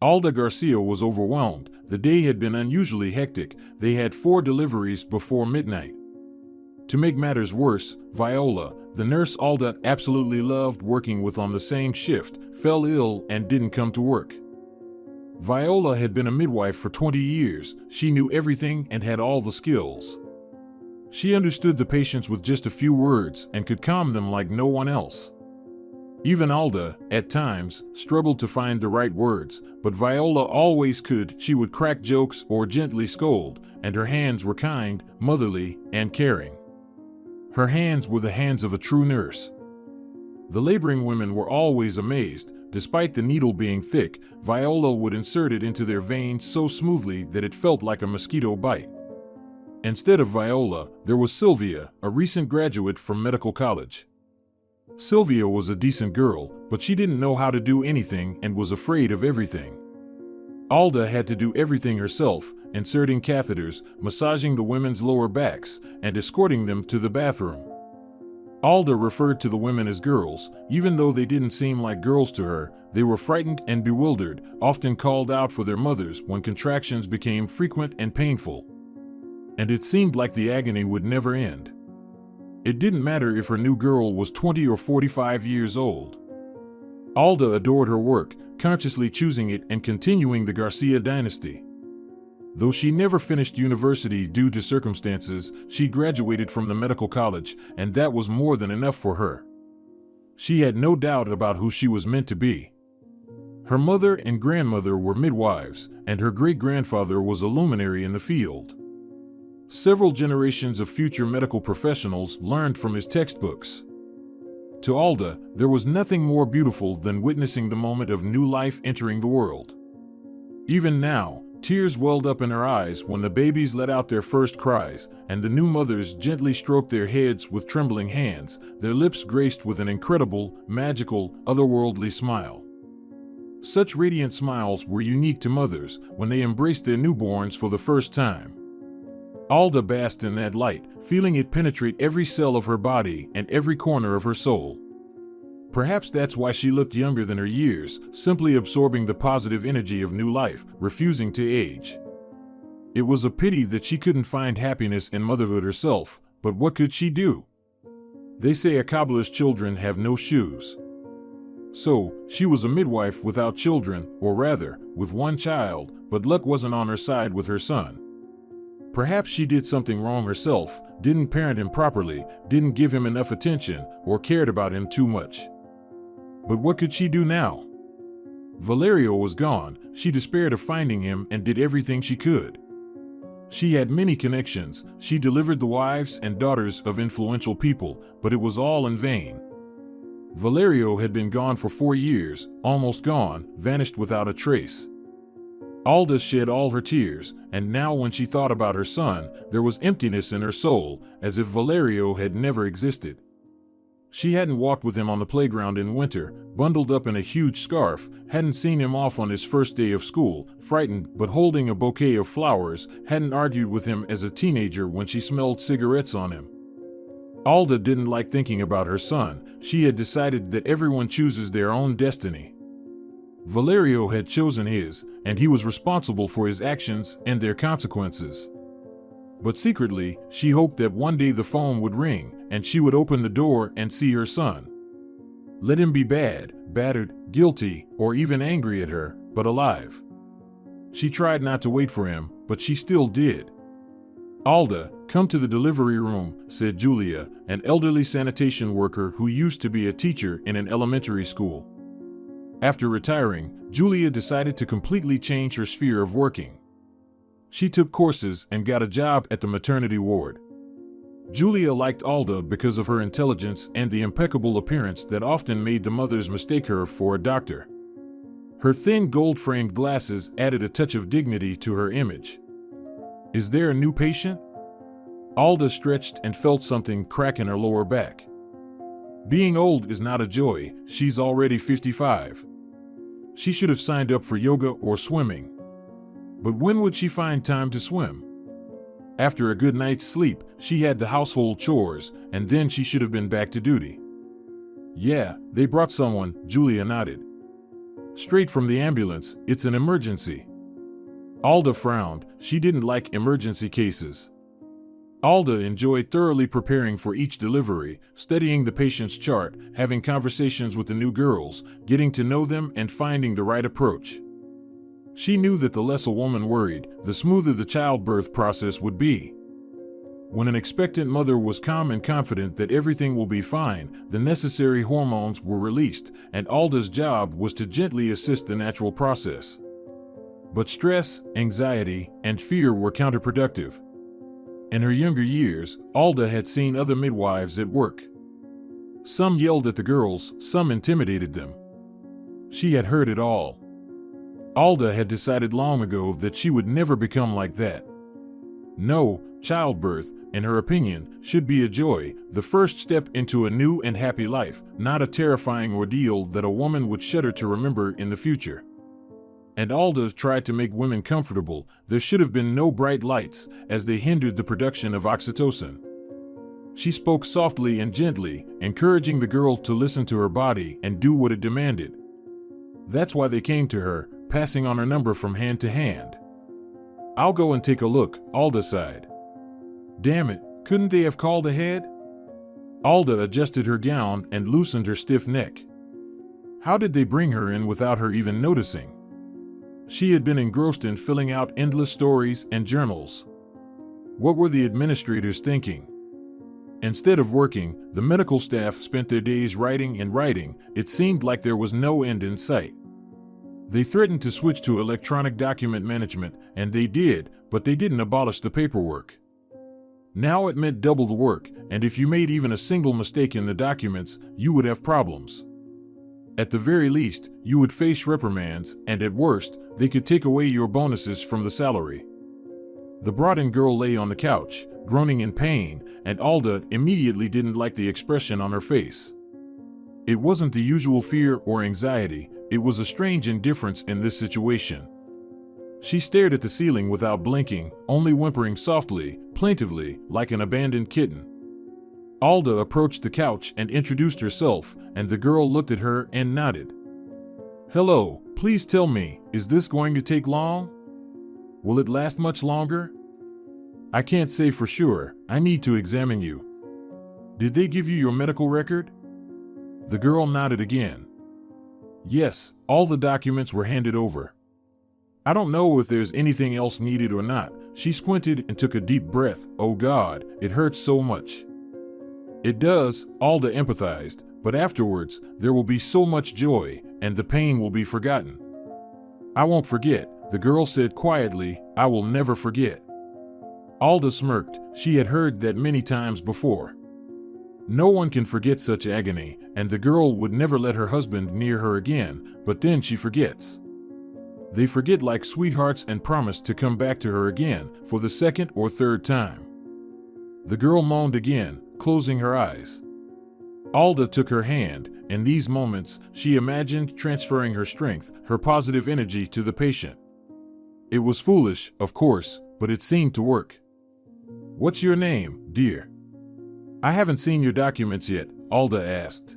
Alda García was overwhelmed. The day had been unusually hectic. They had 4 deliveries before midnight. To make matters worse, Viola, the nurse Alda absolutely loved working with on the same shift, fell ill and didn't come to work. Viola had been a midwife for 20 years. She knew everything and had all the skills. She understood the patients with just a few words and could calm them like no one else. Even Alda, at times, struggled to find the right words, but Viola always could. She would crack jokes or gently scold, and her hands were kind, motherly, and caring. Her hands were the hands of a true nurse. The laboring women were always amazed. Despite the needle being thick, Viola would insert it into their veins so smoothly that it felt like a mosquito bite. Instead of Viola, there was Sylvia, a recent graduate from medical college. Sylvia was a decent girl, but she didn't know how to do anything and was afraid of everything. Alda had to do everything herself, inserting catheters, massaging the women's lower backs, and escorting them to the bathroom. Alda referred to the women as girls. Even though they didn't seem like girls to her, they were frightened and bewildered, often called out for their mothers when contractions became frequent and painful. And it seemed like the agony would never end. It didn't matter if her new girl was 20 or 45 years old. Alda adored her work, consciously choosing it and continuing the Garcia dynasty. Though she never finished university due to circumstances, she graduated from the medical college, and that was more than enough for her. She had no doubt about who she was meant to be. Her mother and grandmother were midwives, and her great-grandfather was a luminary in the field. Several generations of future medical professionals learned from his textbooks. To Alda, there was nothing more beautiful than witnessing the moment of new life entering the world. Even now, tears welled up in her eyes when the babies let out their first cries, and the new mothers gently stroked their heads with trembling hands, their lips graced with an incredible, magical, otherworldly smile. Such radiant smiles were unique to mothers when they embraced their newborns for the first time. Alda basked in that light, feeling it penetrate every cell of her body and every corner of her soul. Perhaps that's why she looked younger than her years, simply absorbing the positive energy of new life, refusing to age. It was a pity that she couldn't find happiness in motherhood herself, but what could she do? They say a cobbler's children have no shoes. So, she was a midwife without children, or rather, with one child, but luck wasn't on her side with her son. Perhaps she did something wrong herself, didn't parent him properly, didn't give him enough attention, or cared about him too much. But what could she do now? Valerio was gone. She despaired of finding him and did everything she could. She had many connections. She delivered the wives and daughters of influential people, but it was all in vain. Valerio had been gone for 4 years, almost gone, vanished without a trace. Alda shed all her tears, and now when she thought about her son, there was emptiness in her soul, as if Valerio had never existed. She hadn't walked with him on the playground in winter, bundled up in a huge scarf, hadn't seen him off on his first day of school, frightened but holding a bouquet of flowers, hadn't argued with him as a teenager when she smelled cigarettes on him. Alda didn't like thinking about her son. She had decided that everyone chooses their own destiny. Valerio had chosen his, and he was responsible for his actions and their consequences. But secretly, she hoped that one day the phone would ring, and she would open the door and see her son. Let him be bad, battered, guilty, or even angry at her, but alive. She tried not to wait for him, but she still did. "Alda, come to the delivery room," said Julia, an elderly sanitation worker who used to be a teacher in an elementary school. After retiring, Julia decided to completely change her sphere of working. She took courses and got a job at the maternity ward. Julia liked Alda because of her intelligence and the impeccable appearance that often made the mothers mistake her for a doctor. Her thin gold-framed glasses added a touch of dignity to her image. "Is there a new patient?" Alda stretched and felt something crack in her lower back. Being old is not a joy. She's already 55. She should have signed up for yoga or swimming. But when would she find time to swim? After a good night's sleep, she had the household chores, and then she should have been back to duty. "Yeah, they brought someone," Julia nodded. Straight from the ambulance, it's an emergency. Alda frowned. She didn't like emergency cases. Alda enjoyed thoroughly preparing for each delivery, studying the patient's chart, having conversations with the new girls, getting to know them and finding the right approach. She knew that the less a woman worried, the smoother the childbirth process would be. When an expectant mother was calm and confident that everything will be fine, the necessary hormones were released, and Alda's job was to gently assist the natural process. But stress, anxiety, and fear were counterproductive. In her younger years, Alda had seen other midwives at work. Some yelled at the girls, some intimidated them. She had heard it all. Alda had decided long ago that she would never become like that. No, childbirth, in her opinion, should be a joy, the first step into a new and happy life, not a terrifying ordeal that a woman would shudder to remember in the future. And Alda tried to make women comfortable. There should have been no bright lights, as they hindered the production of oxytocin. She spoke softly and gently, encouraging the girl to listen to her body and do what it demanded. That's why they came to her, passing on her number from hand to hand. "I'll go and take a look," Alda sighed. "Damn it, couldn't they have called ahead?" Alda adjusted her gown and loosened her stiff neck. How did they bring her in without her even noticing? She had been engrossed in filling out endless stories and journals. What were the administrators thinking? Instead of working, the medical staff spent their days writing and writing. It seemed like there was no end in sight. They threatened to switch to electronic document management, and they did, but they didn't abolish the paperwork. Now it meant double the work, and if you made even a single mistake in the documents, you would have problems. At the very least, you would face reprimands, and at worst, they could take away your bonuses from the salary. The brought-in girl lay on the couch, groaning in pain, and Alda immediately didn't like the expression on her face. It wasn't the usual fear or anxiety, it was a strange indifference in this situation. She stared at the ceiling without blinking, only whimpering softly, plaintively, like an abandoned kitten. Alda approached the couch and introduced herself, and the girl looked at her and nodded. "Hello, please tell me, is this going to take long? Will it last much longer?" "I can't say for sure, I need to examine you." "Did they give you your medical record?" The girl nodded again. "Yes, all the documents were handed over." "I don't know if there's anything else needed or not." She squinted and took a deep breath. "Oh God, it hurts so much." "It does," Alda empathized, "but afterwards, there will be so much joy, and the pain will be forgotten." "I won't forget," the girl said quietly. "I will never forget." Alda smirked. She had heard that many times before. No one can forget such agony, and the girl would never let her husband near her again, but then she forgets. They forget like sweethearts and promise to come back to her again, for the second or third time. The girl moaned again, closing her eyes. Alda took her hand. In these moments, she imagined transferring her strength, her positive energy to the patient. It was foolish, of course, but it seemed to work. "What's your name, dear?" "I haven't seen your documents yet," Alda asked.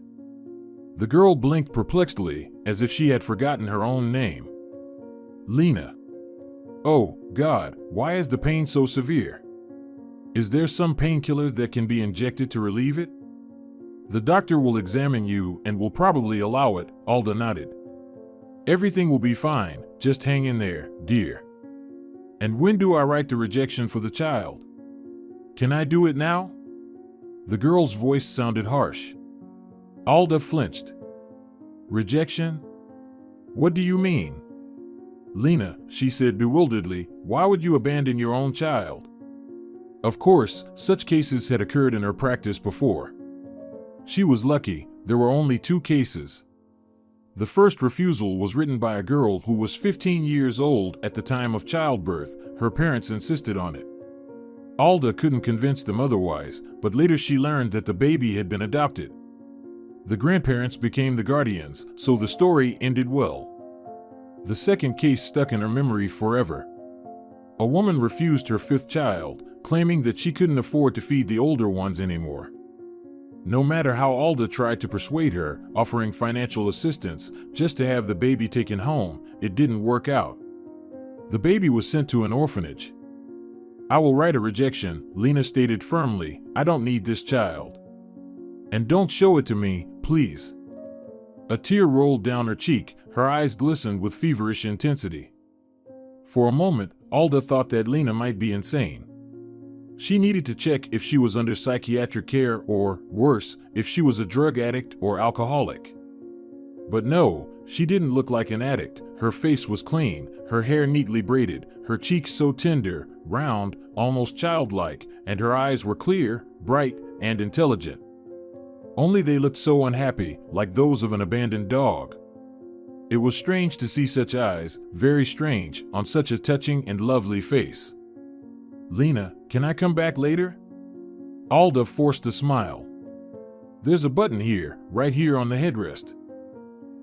The girl blinked perplexedly, as if she had forgotten her own name. "Lena." "Oh, God, why is the pain so severe? Is there some painkiller that can be injected to relieve it?" "The doctor will examine you and will probably allow it," Alda nodded. "Everything will be fine, just hang in there, dear." "And when do I write the rejection for the child? Can I do it now?" The girl's voice sounded harsh. Alda flinched. "Rejection? What do you mean?" "Lena," she said bewilderedly, "why would you abandon your own child?" Of course, such cases had occurred in her practice before. She was lucky, there were only 2 cases. The first refusal was written by a girl who was 15 years old at the time of childbirth. Her parents insisted on it. Alda couldn't convince them otherwise, but later she learned that the baby had been adopted. The grandparents became the guardians, so the story ended well. The second case stuck in her memory forever. A woman refused her 5th child, claiming that she couldn't afford to feed the older ones anymore. No matter how Alda tried to persuade her, offering financial assistance just to have the baby taken home, it didn't work out. The baby was sent to an orphanage. I will write a rejection, Lena stated firmly. I don't need this child. And don't show it to me, please. A tear rolled down her cheek, her eyes glistened with feverish intensity. For a moment, Alda thought that Lena might be insane. She needed to check if she was under psychiatric care or, worse, if she was a drug addict or alcoholic. But no, she didn't look like an addict. Her face was clean, her hair neatly braided, her cheeks so tender, round, almost childlike, and her eyes were clear, bright, and intelligent. Only they looked so unhappy, like those of an abandoned dog. It was strange to see such eyes, very strange, on such a touching and lovely face. Lena, can I come back later? Alda forced a smile. There's a button here, right here on the headrest.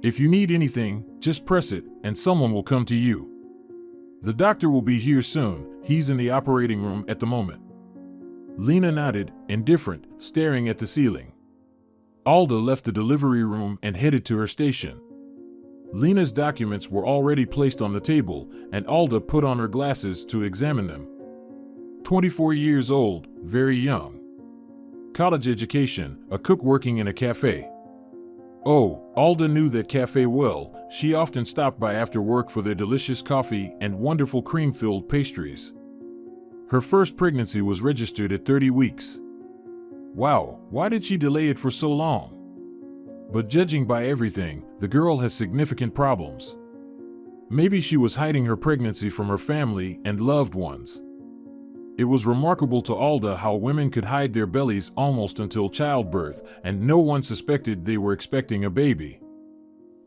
If you need anything, just press it, and someone will come to you. The doctor will be here soon. He's in the operating room at the moment. Lena nodded, indifferent, staring at the ceiling. Alda left the delivery room and headed to her station. Lena's documents were already placed on the table, and Alda put on her glasses to examine them. 24 years old, very young. College education, a cook working in a cafe. Oh, Alda knew that cafe well. She often stopped by after work for their delicious coffee and wonderful cream-filled pastries. Her first pregnancy was registered at 30 weeks. Wow, why did she delay it for so long? But judging by everything, the girl has significant problems. Maybe she was hiding her pregnancy from her family and loved ones. It was remarkable to Alda how women could hide their bellies almost until childbirth, and no one suspected they were expecting a baby.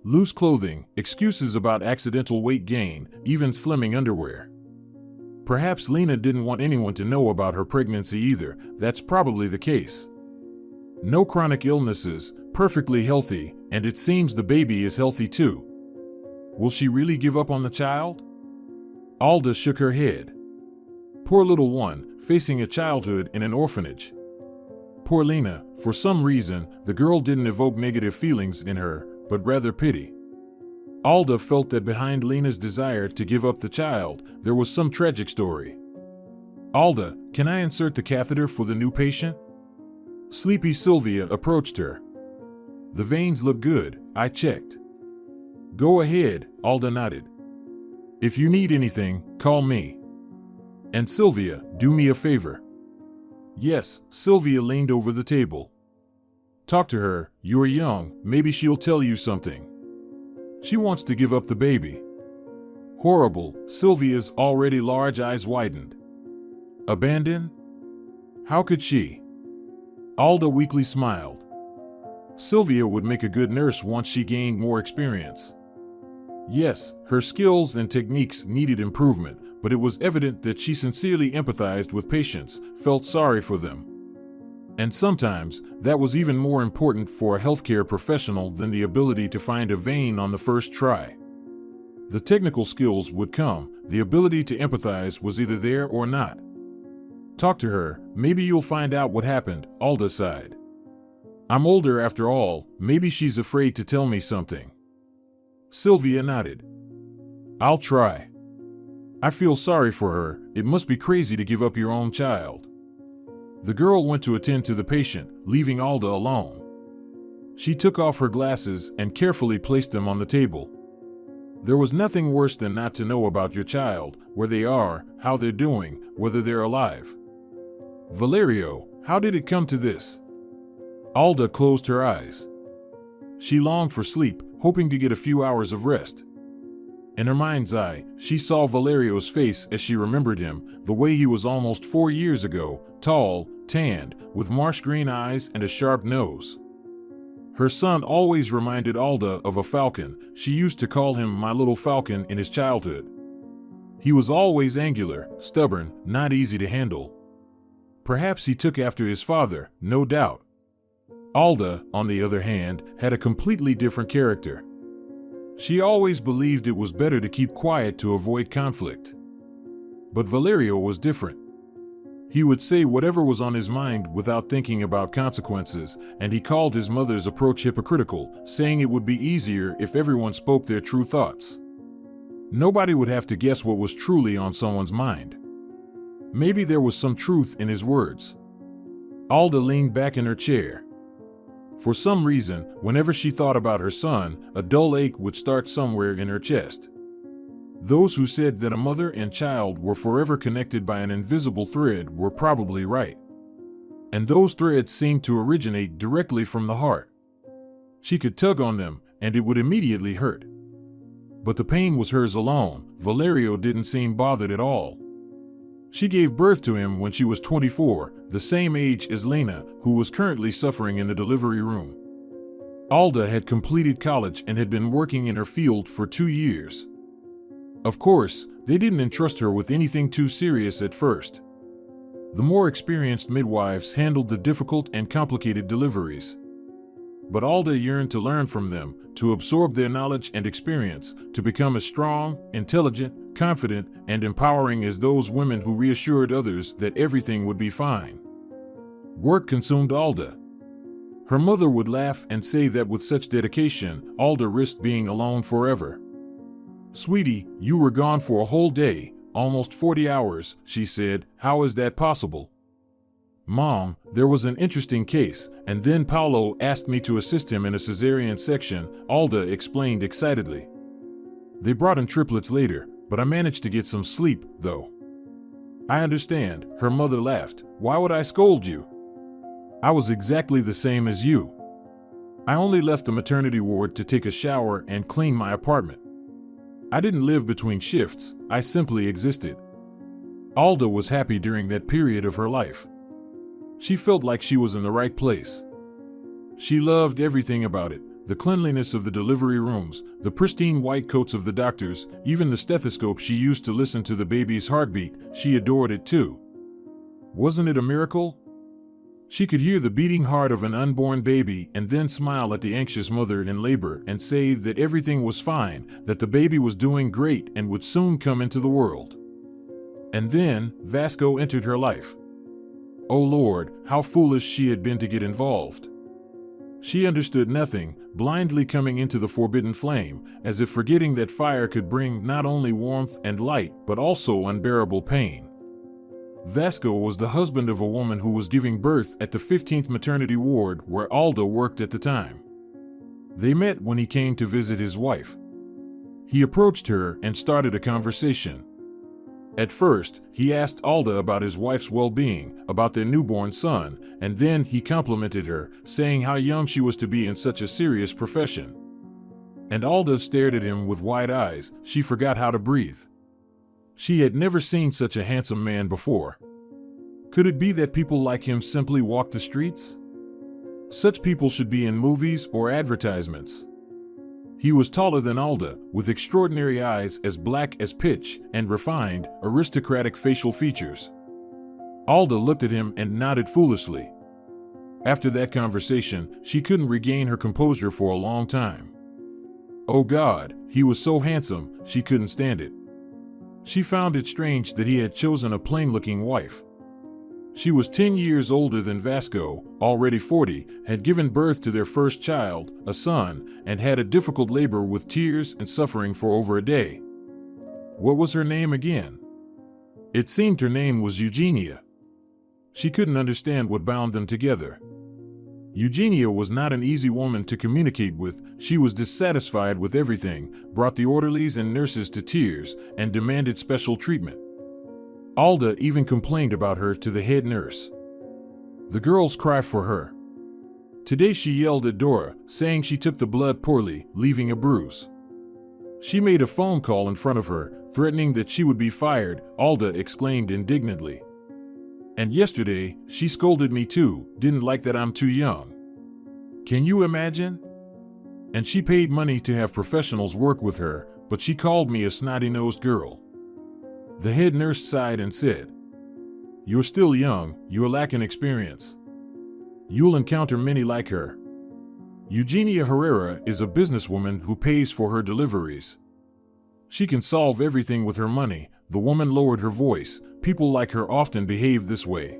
Loose clothing, excuses about accidental weight gain, even slimming underwear. Perhaps Lena didn't want anyone to know about her pregnancy either. That's probably the case. No chronic illnesses, perfectly healthy, and it seems the baby is healthy too. Will she really give up on the child? Alda shook her head. Poor little one, facing a childhood in an orphanage. Poor Lena, for some reason, the girl didn't evoke negative feelings in her, but rather pity. Alda felt that behind Lena's desire to give up the child, there was some tragic story. Alda, can I insert the catheter for the new patient? Sleepy Sylvia approached her. The veins look good, I checked. Go ahead, Alda nodded. If you need anything, call me. And Sylvia, do me a favor. Yes, Sylvia leaned over the table. Talk to her, you're young, maybe she'll tell you something. She wants to give up the baby. Horrible, Sylvia's already large eyes widened. Abandon? How could she? Alda weakly smiled. Sylvia would make a good nurse once she gained more experience. Yes, her skills and techniques needed improvement, but it was evident that she sincerely empathized with patients, felt sorry for them. And sometimes, that was even more important for a healthcare professional than the ability to find a vein on the first try. The technical skills would come, the ability to empathize was either there or not. Talk to her, maybe you'll find out what happened, Alda sighed. I'm older after all, maybe she's afraid to tell me something. Sylvia nodded. I'll try. I feel sorry for her, it must be crazy to give up your own child. The girl went to attend to the patient, leaving Alda alone. She took off her glasses and carefully placed them on the table. There was nothing worse than not to know about your child, where they are, how they're doing, whether they're alive. Valerio, how did it come to this? Alda closed her eyes. She longed for sleep, hoping to get a few hours of rest. In her mind's eye, she saw Valerio's face as she remembered him, the way he was almost 4 years ago, tall, tanned, with marsh green eyes and a sharp nose. Her son always reminded Alda of a falcon. She used to call him my little falcon in his childhood. He was always angular, stubborn, not easy to handle. Perhaps he took after his father, no doubt. Alda, on the other hand, had a completely different character. She always believed it was better to keep quiet to avoid conflict. But Valerio was different. He would say whatever was on his mind without thinking about consequences, and he called his mother's approach hypocritical, saying it would be easier if everyone spoke their true thoughts. Nobody would have to guess what was truly on someone's mind. Maybe there was some truth in his words. Alda leaned back in her chair. For some reason, whenever she thought about her son, a dull ache would start somewhere in her chest. Those who said that a mother and child were forever connected by an invisible thread were probably right. And those threads seemed to originate directly from the heart. She could tug on them, and it would immediately hurt. But the pain was hers alone. Valerio didn't seem bothered at all. She gave birth to him when she was 24, the same age as Lena, who was currently suffering in the delivery room. Alda had completed college and had been working in her field for 2 years. Of course, they didn't entrust her with anything too serious at first. The more experienced midwives handled the difficult and complicated deliveries. But Alda yearned to learn from them, to absorb their knowledge and experience, to become as strong, intelligent, confident, and empowering as those women who reassured others that everything would be fine. Work consumed Alda. Her mother would laugh and say that with such dedication, Alda risked being alone forever. "Sweetie, you were gone for a whole day, almost 40 hours, she said. How is that possible?" "Mom, there was an interesting case, and then Paolo asked me to assist him in a cesarean section," Alda explained excitedly. "They brought in triplets later, but I managed to get some sleep, though." "I understand," her mother laughed. "Why would I scold you? I was exactly the same as you. I only left the maternity ward to take a shower and clean my apartment. I didn't live between shifts, I simply existed." Alda was happy during that period of her life. She felt like she was in the right place. She loved everything about it, the cleanliness of the delivery rooms, the pristine white coats of the doctors, even the stethoscope she used to listen to the baby's heartbeat. She adored it too. Wasn't it a miracle? She could hear the beating heart of an unborn baby and then smile at the anxious mother in labor and say that everything was fine, that the baby was doing great and would soon come into the world. And then, Vasco entered her life. Oh Lord, how foolish she had been to get involved. She understood nothing, blindly coming into the forbidden flame, as if forgetting that fire could bring not only warmth and light, but also unbearable pain. Vasco was the husband of a woman who was giving birth at the 15th maternity ward where Alda worked at the time. They met when he came to visit his wife. He approached her and started a conversation. At first, he asked Alda about his wife's well-being, about their newborn son, and then he complimented her, saying how young she was to be in such a serious profession. And Alda stared at him with wide eyes. She forgot how to breathe. She had never seen such a handsome man before. Could it be that people like him simply walk the streets? Such people should be in movies or advertisements. He was taller than Alda, with extraordinary eyes as black as pitch and refined, aristocratic facial features. Alda looked at him and nodded foolishly. After that conversation, she couldn't regain her composure for a long time. Oh God, he was so handsome, she couldn't stand it. She found it strange that he had chosen a plain-looking wife. She was 10 years older than Vasco, already 40, had given birth to their first child, a son, and had a difficult labor with tears and suffering for over a day. What was her name again? It seemed her name was Eugenia. She couldn't understand what bound them together. Eugenia was not an easy woman to communicate with. She was dissatisfied with everything, brought the orderlies and nurses to tears, and demanded special treatment. Alda even complained about her to the head nurse. The girls cried for her. Today she yelled at Dora, saying she took the blood poorly, leaving a bruise. She made a phone call in front of her, threatening that she would be fired, Alda exclaimed indignantly. And yesterday, she scolded me too, didn't like that I'm too young. Can you imagine? And she paid money to have professionals work with her, but she called me a snotty-nosed girl. The head nurse sighed and said, "You're still young, you're lacking experience. You'll encounter many like her. Eugenia Herrera is a businesswoman who pays for her deliveries. She can solve everything with her money, The woman lowered her voice. People like her often behave this way.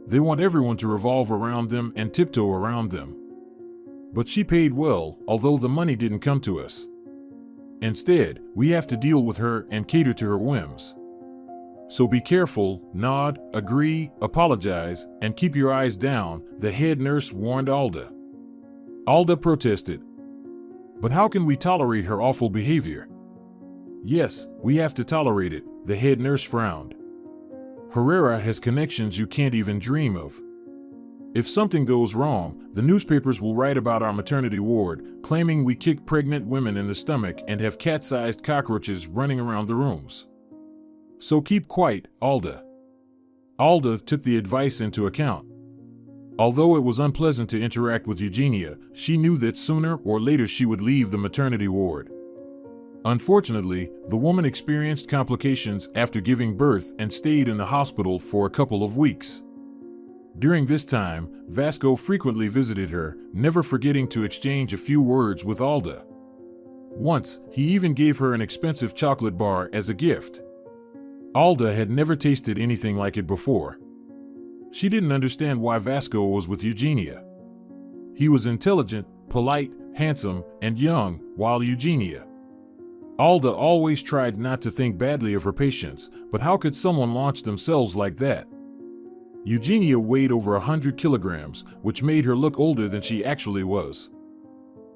They want everyone to revolve around them and tiptoe around them. But she paid well, although the money didn't come to us. Instead, we have to deal with her and cater to her whims. So be careful, nod, agree, apologize, and keep your eyes down, the head nurse warned Alda. Alda protested. But how can we tolerate her awful behavior? Yes, we have to tolerate it, the head nurse frowned. Herrera has connections you can't even dream of. If something goes wrong, the newspapers will write about our maternity ward, claiming we kick pregnant women in the stomach and have cat-sized cockroaches running around the rooms. So keep quiet, Alda. Alda took the advice into account. Although it was unpleasant to interact with Eugenia, she knew that sooner or later she would leave the maternity ward. Unfortunately, the woman experienced complications after giving birth and stayed in the hospital for a couple of weeks. During this time, Vasco frequently visited her, never forgetting to exchange a few words with Alda. Once, he even gave her an expensive chocolate bar as a gift. Alda had never tasted anything like it before. She didn't understand why Vasco was with Eugenia. He was intelligent, polite, handsome, and young, while Eugenia. Alda always tried not to think badly of her patients, but how could someone launch themselves like that? Eugenia weighed over 100 kilograms, which made her look older than she actually was.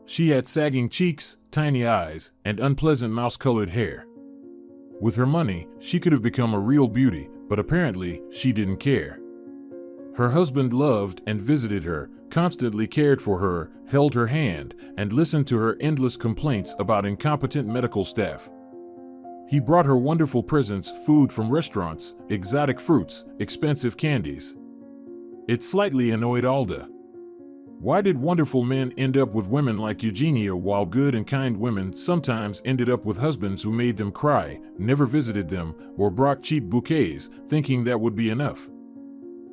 She had sagging cheeks, tiny eyes, and unpleasant mouse-colored hair. With her money, she could have become a real beauty, but apparently, she didn't care. Her husband loved and visited her, constantly cared for her, held her hand, and listened to her endless complaints about incompetent medical staff. He brought her wonderful presents, food from restaurants, exotic fruits, expensive candies. It slightly annoyed Alda. Why did wonderful men end up with women like Eugenia while good and kind women sometimes ended up with husbands who made them cry, never visited them, or brought cheap bouquets, thinking that would be enough?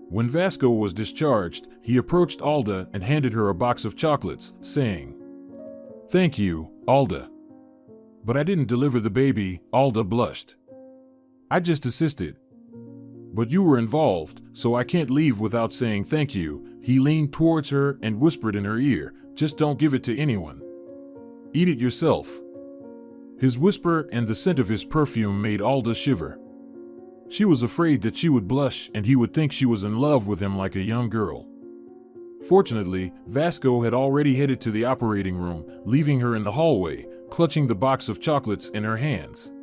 When Vasco was discharged, he approached Alda and handed her a box of chocolates, saying, "Thank you, Alda." "But I didn't deliver the baby," Alda blushed. "I just assisted." "But you were involved, so I can't leave without saying thank you." He leaned towards her and whispered in her ear, "Just don't give it to anyone. Eat it yourself." His whisper and the scent of his perfume made Alda shiver. She was afraid that she would blush and he would think she was in love with him like a young girl. Fortunately, Vasco had already headed to the operating room, leaving her in the hallway, clutching the box of chocolates in her hands.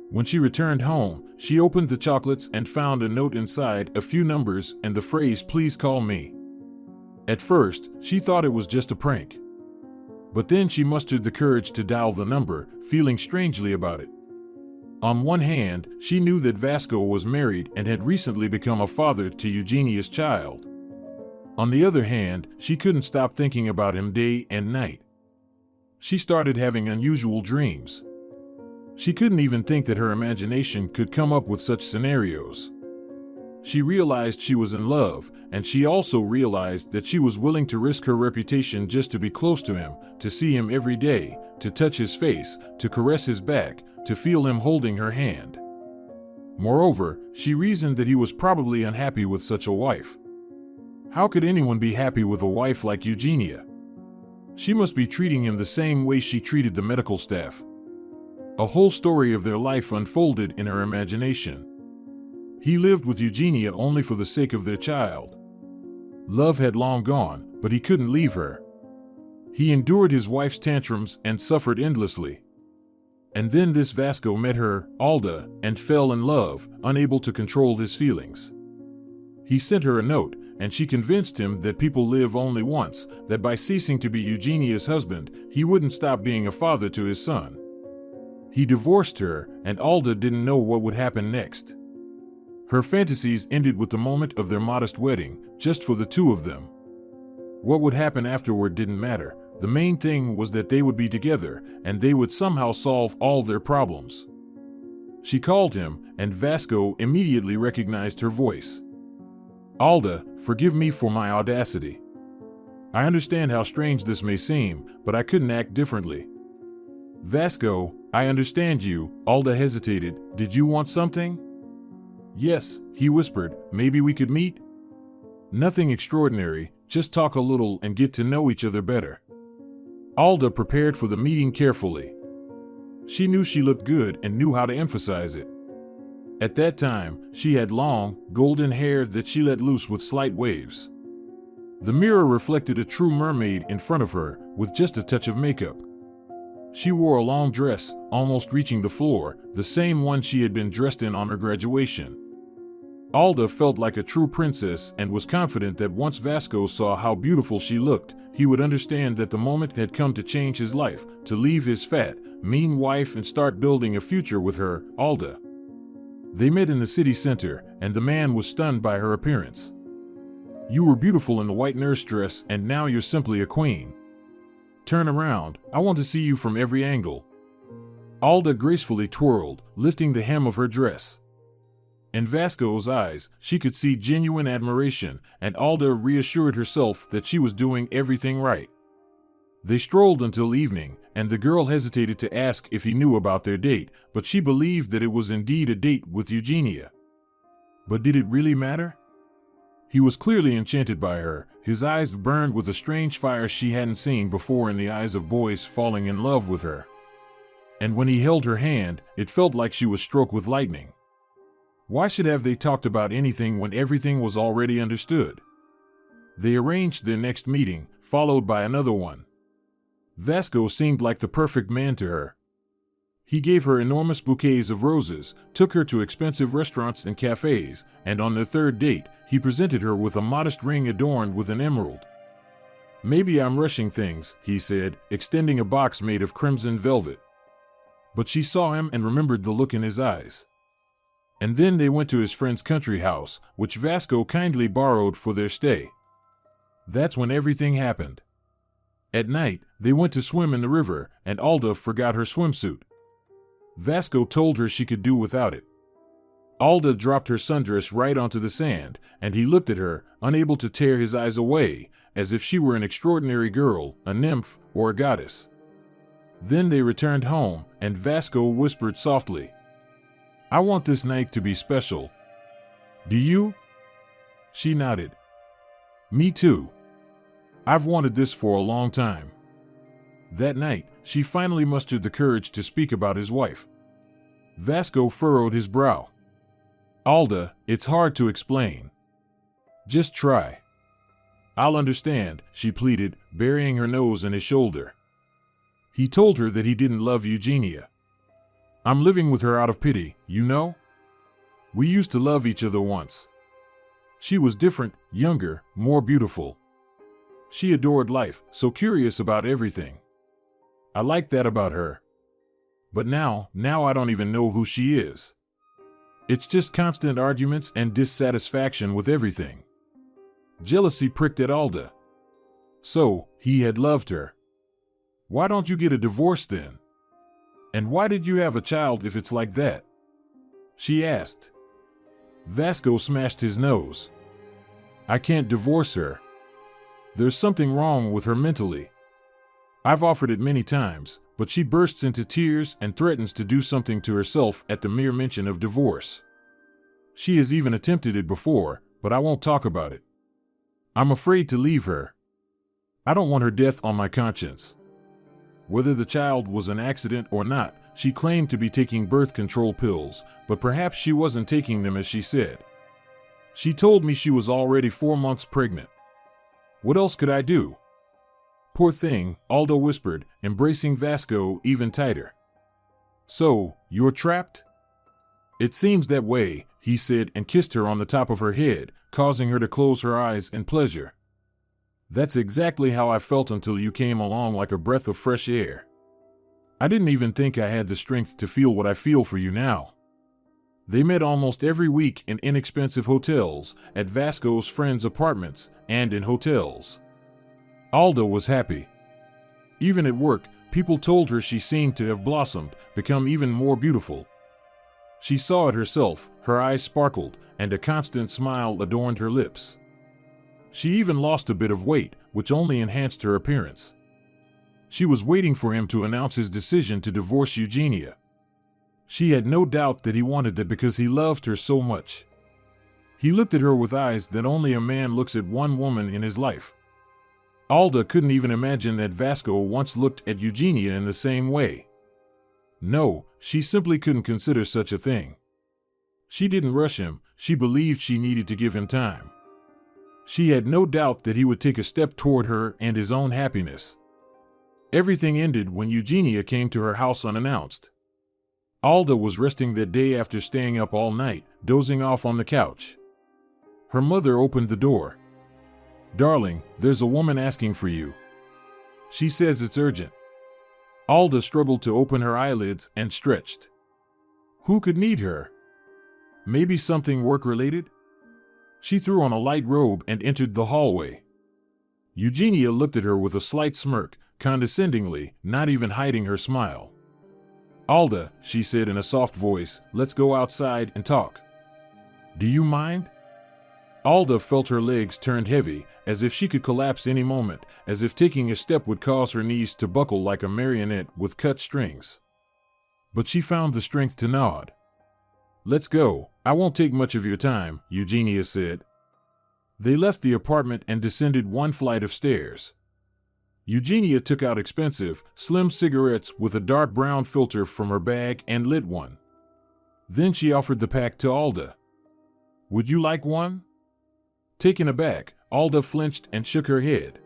When she returned home, she opened the chocolates and found a note inside, a few numbers, and the phrase, "Please call me." At first, she thought it was just a prank. But then she mustered the courage to dial the number, feeling strangely about it. On one hand, she knew that Vasco was married and had recently become a father to Eugenia's child. On the other hand, she couldn't stop thinking about him day and night. She started having unusual dreams. She couldn't even think that her imagination could come up with such scenarios. She realized she was in love, and she also realized that she was willing to risk her reputation just to be close to him, to see him every day, to touch his face, to caress his back, to feel him holding her hand. Moreover, she reasoned that he was probably unhappy with such a wife. How could anyone be happy with a wife like Eugenia? She must be treating him the same way she treated the medical staff. A whole story of their life unfolded in her imagination. He lived with Eugenia only for the sake of their child. Love had long gone, but he couldn't leave her. He endured his wife's tantrums and suffered endlessly. And then this Vasco met her, Alda, and fell in love, unable to control his feelings. He sent her a note, and she convinced him that people live only once, that by ceasing to be Eugenia's husband, he wouldn't stop being a father to his son. He divorced her, and Alda didn't know what would happen next. Her fantasies ended with the moment of their modest wedding, just for the two of them. What would happen afterward didn't matter. The main thing was that they would be together, and they would somehow solve all their problems. She called him, and Vasco immediately recognized her voice. "Alda, forgive me for my audacity. I understand how strange this may seem, but I couldn't act differently." "Vasco, I understand you, Alda hesitated. Did you want something? Yes, he whispered, maybe we could meet? Nothing extraordinary, just talk a little and get to know each other better. Alda prepared for the meeting carefully. She knew she looked good and knew how to emphasize it. At that time, she had long, golden hair that she let loose with slight waves. The mirror reflected a true mermaid in front of her, with just a touch of makeup. She wore a long dress, almost reaching the floor, the same one she had been dressed in on her graduation. Alda felt like a true princess and was confident that once Vasco saw how beautiful she looked, he would understand that the moment had come to change his life, to leave his fat, mean wife and start building a future with her, Alda. They met in the city center, and the man was stunned by her appearance. You were beautiful in the white nurse dress, and now you're simply a queen. Turn around, I want to see you from every angle. Alda gracefully twirled, lifting the hem of her dress. In Vasco's eyes, she could see genuine admiration, and Alda reassured herself that she was doing everything right. They strolled until evening, and the girl hesitated to ask if he knew about their date, but she believed that it was indeed a date with Eugenia. But did it really matter? He was clearly enchanted by her. His eyes burned with a strange fire she hadn't seen before in the eyes of boys falling in love with her. And when he held her hand, it felt like she was struck with lightning. Why should have they talked about anything when everything was already understood? They arranged their next meeting, followed by another one. Vasco seemed like the perfect man to her. He gave her enormous bouquets of roses, took her to expensive restaurants and cafes, and on their third date, he presented her with a modest ring adorned with an emerald. Maybe I'm rushing things, he said, extending a box made of crimson velvet. But she saw him and remembered the look in his eyes. And then they went to his friend's country house, which Vasco kindly borrowed for their stay. That's when everything happened. At night, they went to swim in the river, and Alda forgot her swimsuit. Vasco told her she could do without it. Alda dropped her sundress right onto the sand, and he looked at her, unable to tear his eyes away, as if she were an extraordinary girl, a nymph, or a goddess. Then they returned home, and Vasco whispered softly, I want this night to be special. Do you? She nodded. Me too. I've wanted this for a long time. That night, she finally mustered the courage to speak about his wife. Vasco furrowed his brow. Alda, it's hard to explain. Just try. I'll understand, she pleaded, burying her nose in his shoulder. He told her that he didn't love Eugenia. I'm living with her out of pity, you know? We used to love each other once. She was different, younger, more beautiful. She adored life, so curious about everything. I liked that about her. But now I don't even know who she is. It's just constant arguments and dissatisfaction with everything. Jealousy pricked at Alda. So, he had loved her. Why don't you get a divorce then? And why did you have a child if it's like that? She asked. Vasco smashed his nose. I can't divorce her. There's something wrong with her mentally. I've offered it many times, but she bursts into tears and threatens to do something to herself at the mere mention of divorce. She has even attempted it before, but I won't talk about it. I'm afraid to leave her. I don't want her death on my conscience. Whether the child was an accident or not, she claimed to be taking birth control pills, but perhaps she wasn't taking them as she said. She told me she was already 4 months pregnant. What else could I do? Poor thing, Alda whispered, embracing Vasco even tighter. So, you're trapped? It seems that way, he said and kissed her on the top of her head, causing her to close her eyes in pleasure. That's exactly how I felt until you came along like a breath of fresh air. I didn't even think I had the strength to feel what I feel for you now. They met almost every week in inexpensive hotels, at Vasco's friends' apartments, and in hotels. Alda was happy. Even at work, people told her she seemed to have blossomed, become even more beautiful. She saw it herself, her eyes sparkled, and a constant smile adorned her lips. She even lost a bit of weight, which only enhanced her appearance. She was waiting for him to announce his decision to divorce Eugenia. She had no doubt that he wanted that because he loved her so much. He looked at her with eyes that only a man looks at one woman in his life. Alda couldn't even imagine that Vasco once looked at Eugenia in the same way. No, she simply couldn't consider such a thing. She didn't rush him, she believed she needed to give him time. She had no doubt that he would take a step toward her and his own happiness. Everything ended when Eugenia came to her house unannounced. Alda was resting that day after staying up all night, dozing off on the couch. Her mother opened the door. "Darling, there's a woman asking for you. She says it's urgent." Alda struggled to open her eyelids and stretched. Who could need her? Maybe something work-related? She threw on a light robe and entered the hallway. Eugenia looked at her with a slight smirk, condescendingly, not even hiding her smile. "Alda," she said in a soft voice, "let's go outside and talk." "Do you mind?" Alda felt her legs turned heavy, as if she could collapse any moment, as if taking a step would cause her knees to buckle like a marionette with cut strings. But she found the strength to nod. "Let's go, I won't take much of your time," Eugenia said. They left the apartment and descended one flight of stairs. Eugenia took out expensive, slim cigarettes with a dark brown filter from her bag and lit one. Then she offered the pack to Alda. "Would you like one?" Taken aback, Alda flinched and shook her head.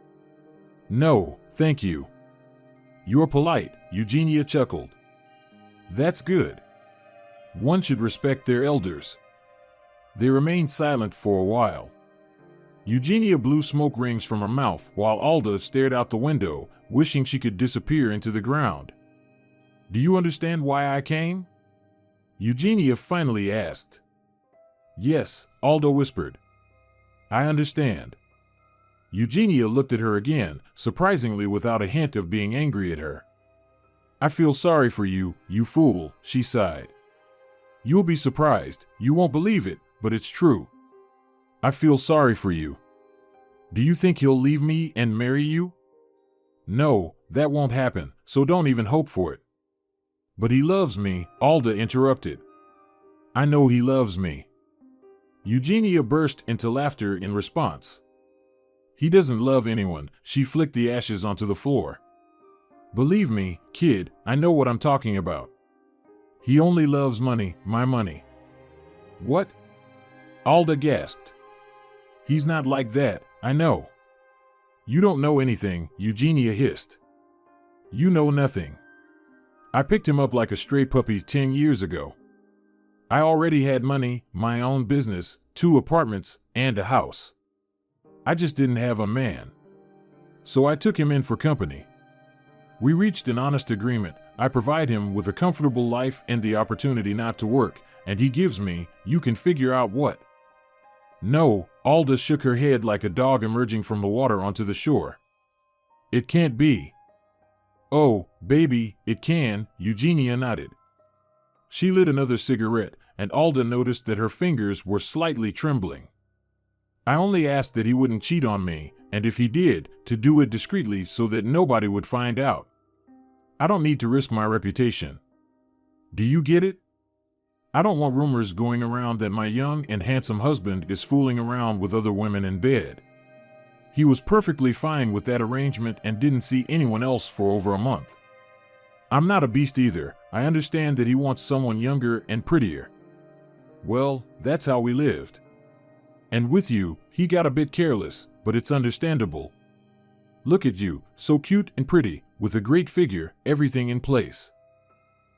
"No, thank you." "You're polite," Eugenia chuckled. "That's good. One should respect their elders." They remained silent for a while. Eugenia blew smoke rings from her mouth while Alda stared out the window, wishing she could disappear into the ground. "Do you understand why I came?" Eugenia finally asked. "Yes," Alda whispered. "I understand." Eugenia looked at her again, surprisingly without a hint of being angry at her. "I feel sorry for you, you fool," she sighed. "You'll be surprised, you won't believe it, but it's true. I feel sorry for you. Do you think he'll leave me and marry you?" "No, that won't happen, so don't even hope for it." "But he loves me," Alda interrupted. "I know he loves me." Eugenia burst into laughter in response. "He doesn't love anyone," she flicked the ashes onto the floor. "Believe me, kid, I know what I'm talking about. He only loves money, my money." "What?" Alda gasped. "He's not like that, I know." "You don't know anything," Eugenia hissed. "You know nothing. I picked him up like a stray puppy 10 years ago. I already had money, my own business, 2 apartments, and a house. I just didn't have a man. So I took him in for company. We reached an honest agreement. I provide him with a comfortable life and the opportunity not to work, and he gives me, you can figure out what." "No," Alda shook her head like a dog emerging from the water onto the shore. "It can't be." "Oh, baby, it can," Eugenia nodded. She lit another cigarette, and Alda noticed that her fingers were slightly trembling. "I only asked that he wouldn't cheat on me, and if he did, to do it discreetly so that nobody would find out. I don't need to risk my reputation. Do you get it? I don't want rumors going around that my young and handsome husband is fooling around with other women in bed." He was perfectly fine with that arrangement and didn't see anyone else for over a month. "I'm not a beast either. I understand that he wants someone younger and prettier. Well, that's how we lived. And with you, he got a bit careless, but it's understandable. Look at you, so cute and pretty, with a great figure, everything in place."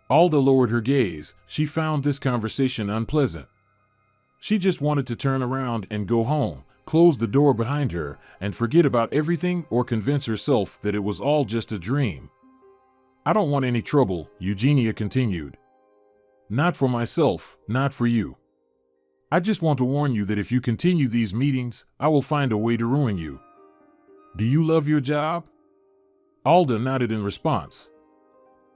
Alda lowered her gaze. She found this conversation unpleasant. She just wanted to turn around and go home, close the door behind her, and forget about everything or convince herself that it was all just a dream. "I don't want any trouble," Eugenia continued. "Not for myself, not for you. I just want to warn you that if you continue these meetings, I will find a way to ruin you. Do you love your job?" Alda nodded in response.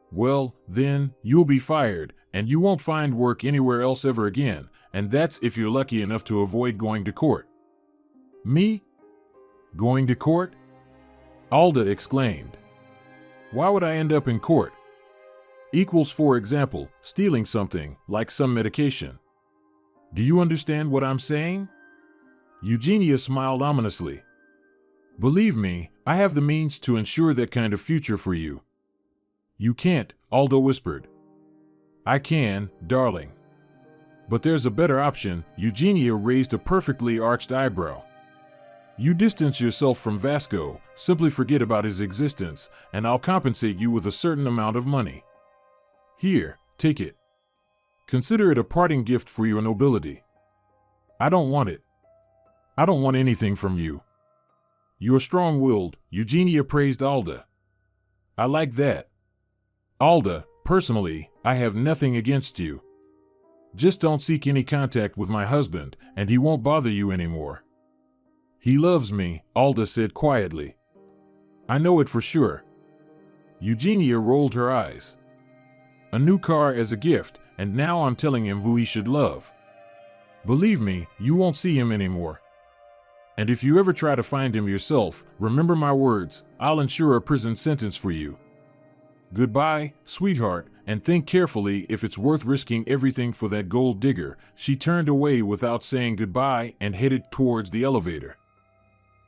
"Well, then, you'll be fired, and you won't find work anywhere else ever again, and that's if you're lucky enough to avoid going to court." "Me? Going to court?" Alda exclaimed. Why would I end up in court? Equals, for example, stealing something, like some medication. Do you understand what I'm saying? Eugenia smiled ominously. Believe me, I have the means to ensure that kind of future for you. You can't, Alda whispered. I can, darling. But there's a better option. Eugenia raised a perfectly arched eyebrow. You distance yourself from Vasco, simply forget about his existence, and I'll compensate you with a certain amount of money. Here, take it. Consider it a parting gift for your nobility. I don't want it. I don't want anything from you. You're strong-willed, Eugenia praised Alda. I like that. Alda, personally, I have nothing against you. Just don't seek any contact with my husband, and he won't bother you anymore. He loves me, Alda said quietly. I know it for sure. Eugenia rolled her eyes. A new car as a gift, and now I'm telling him who he should love. Believe me, you won't see him anymore. And if you ever try to find him yourself, remember my words, I'll ensure a prison sentence for you. Goodbye, sweetheart, and think carefully if it's worth risking everything for that gold digger. She turned away without saying goodbye and headed towards the elevator.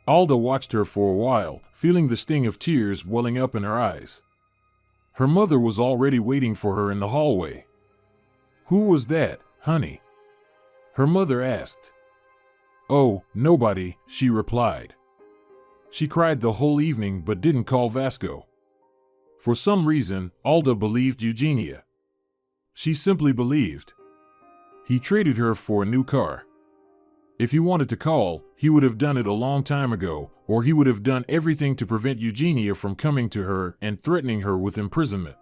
Alda watched her for a while, feeling the sting of tears welling up in her eyes. Her mother was already waiting for her in the hallway. Who was that, honey? Her mother asked. Oh, nobody, she replied. She cried the whole evening but didn't call Vasco. For some reason, Alda believed Eugenia. She simply believed. He traded her for a new car. If he wanted to call, he would have done it a long time ago, or he would have done everything to prevent Eugenia from coming to her and threatening her with imprisonment.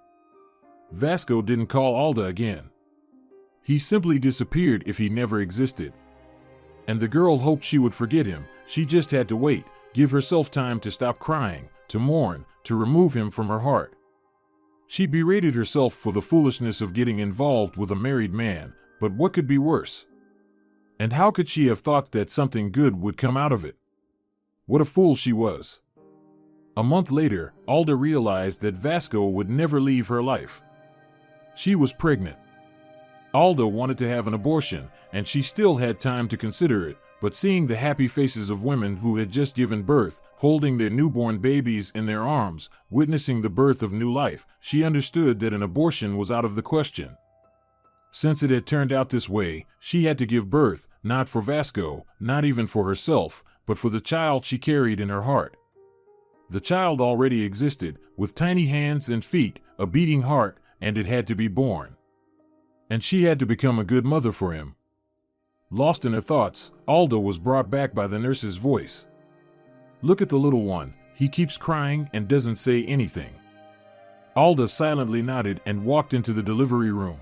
Vasco didn't call Alda again. He simply disappeared if he never existed. And the girl hoped she would forget him. She just had to wait, give herself time to stop crying, to mourn, to remove him from her heart. She berated herself for the foolishness of getting involved with a married man, but what could be worse? And how could she have thought that something good would come out of it? What a fool she was. A month later, Alda realized that Vasco would never leave her life. She was pregnant. Alda wanted to have an abortion, and she still had time to consider it, but seeing the happy faces of women who had just given birth, holding their newborn babies in their arms, witnessing the birth of new life, she understood that an abortion was out of the question. Since it had turned out this way, she had to give birth, not for Vasco, not even for herself, but for the child she carried in her heart. The child already existed, with tiny hands and feet, a beating heart, and it had to be born. And she had to become a good mother for him. Lost in her thoughts, Alda was brought back by the nurse's voice. Look at the little one, he keeps crying and doesn't say anything. Alda silently nodded and walked into the delivery room.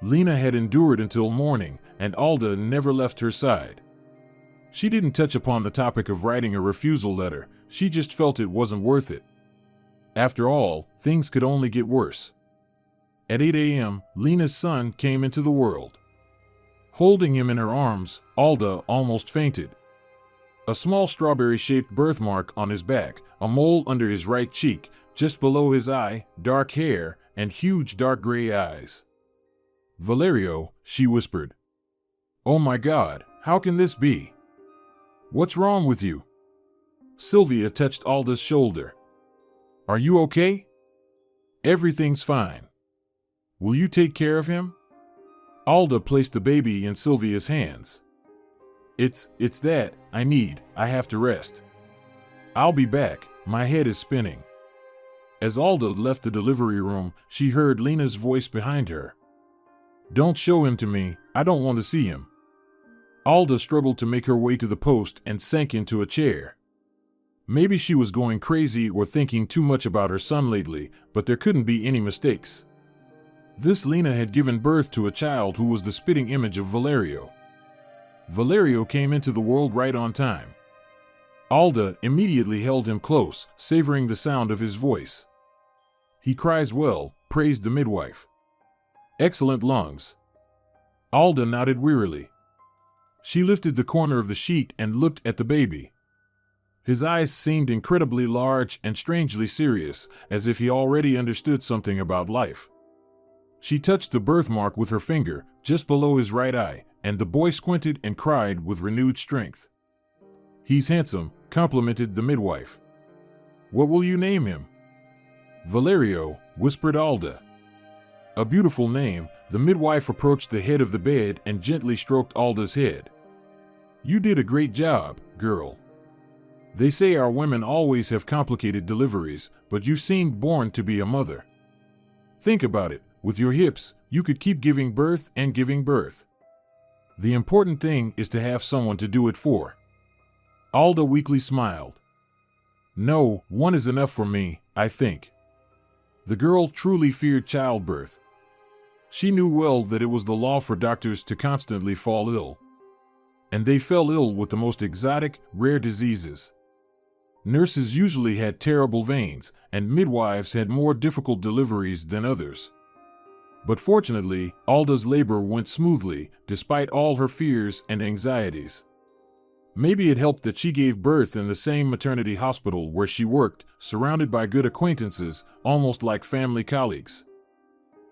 Lena had endured until morning, and Alda never left her side. She didn't touch upon the topic of writing a refusal letter, she just felt it wasn't worth it. After all, things could only get worse. At 8 a.m., Lena's son came into the world. Holding him in her arms, Alda almost fainted. A small strawberry-shaped birthmark on his back, a mole under his right cheek, just below his eye, dark hair, and huge dark gray eyes. Valerio, she whispered. Oh my God, how can this be? What's wrong with you? Sylvia touched Alda's shoulder. Are you okay? Everything's fine. Will you take care of him? Alda placed the baby in Sylvia's hands. It's that, I have to rest. I'll be back, my head is spinning. As Alda left the delivery room, she heard Lena's voice behind her. Don't show him to me, I don't want to see him. Alda struggled to make her way to the post and sank into a chair. Maybe she was going crazy or thinking too much about her son lately, but there couldn't be any mistakes. This Lena had given birth to a child who was the spitting image of Valerio. Valerio came into the world right on time. Alda immediately held him close, savoring the sound of his voice. He cries well, praised the midwife. Excellent lungs. Alda nodded wearily. She lifted the corner of the sheet and looked at the baby. His eyes seemed incredibly large and strangely serious, as if he already understood something about life. She touched the birthmark with her finger, just below his right eye, and the boy squinted and cried with renewed strength. "He's handsome," complimented the midwife. "What will you name him?" "Valerio," whispered Alda. "A beautiful name." The midwife approached the head of the bed and gently stroked Alda's head. "You did a great job, girl. They say our women always have complicated deliveries, but you seemed born to be a mother. Think about it, with your hips, you could keep giving birth and giving birth. The important thing is to have someone to do it for." Alda weakly smiled. "No, one is enough for me, I think." The girl truly feared childbirth. She knew well that it was the law for doctors to constantly fall ill. And they fell ill with the most exotic, rare diseases. Nurses usually had terrible veins, and midwives had more difficult deliveries than others. But fortunately, Alda's labor went smoothly, despite all her fears and anxieties. Maybe it helped that she gave birth in the same maternity hospital where she worked, surrounded by good acquaintances, almost like family colleagues.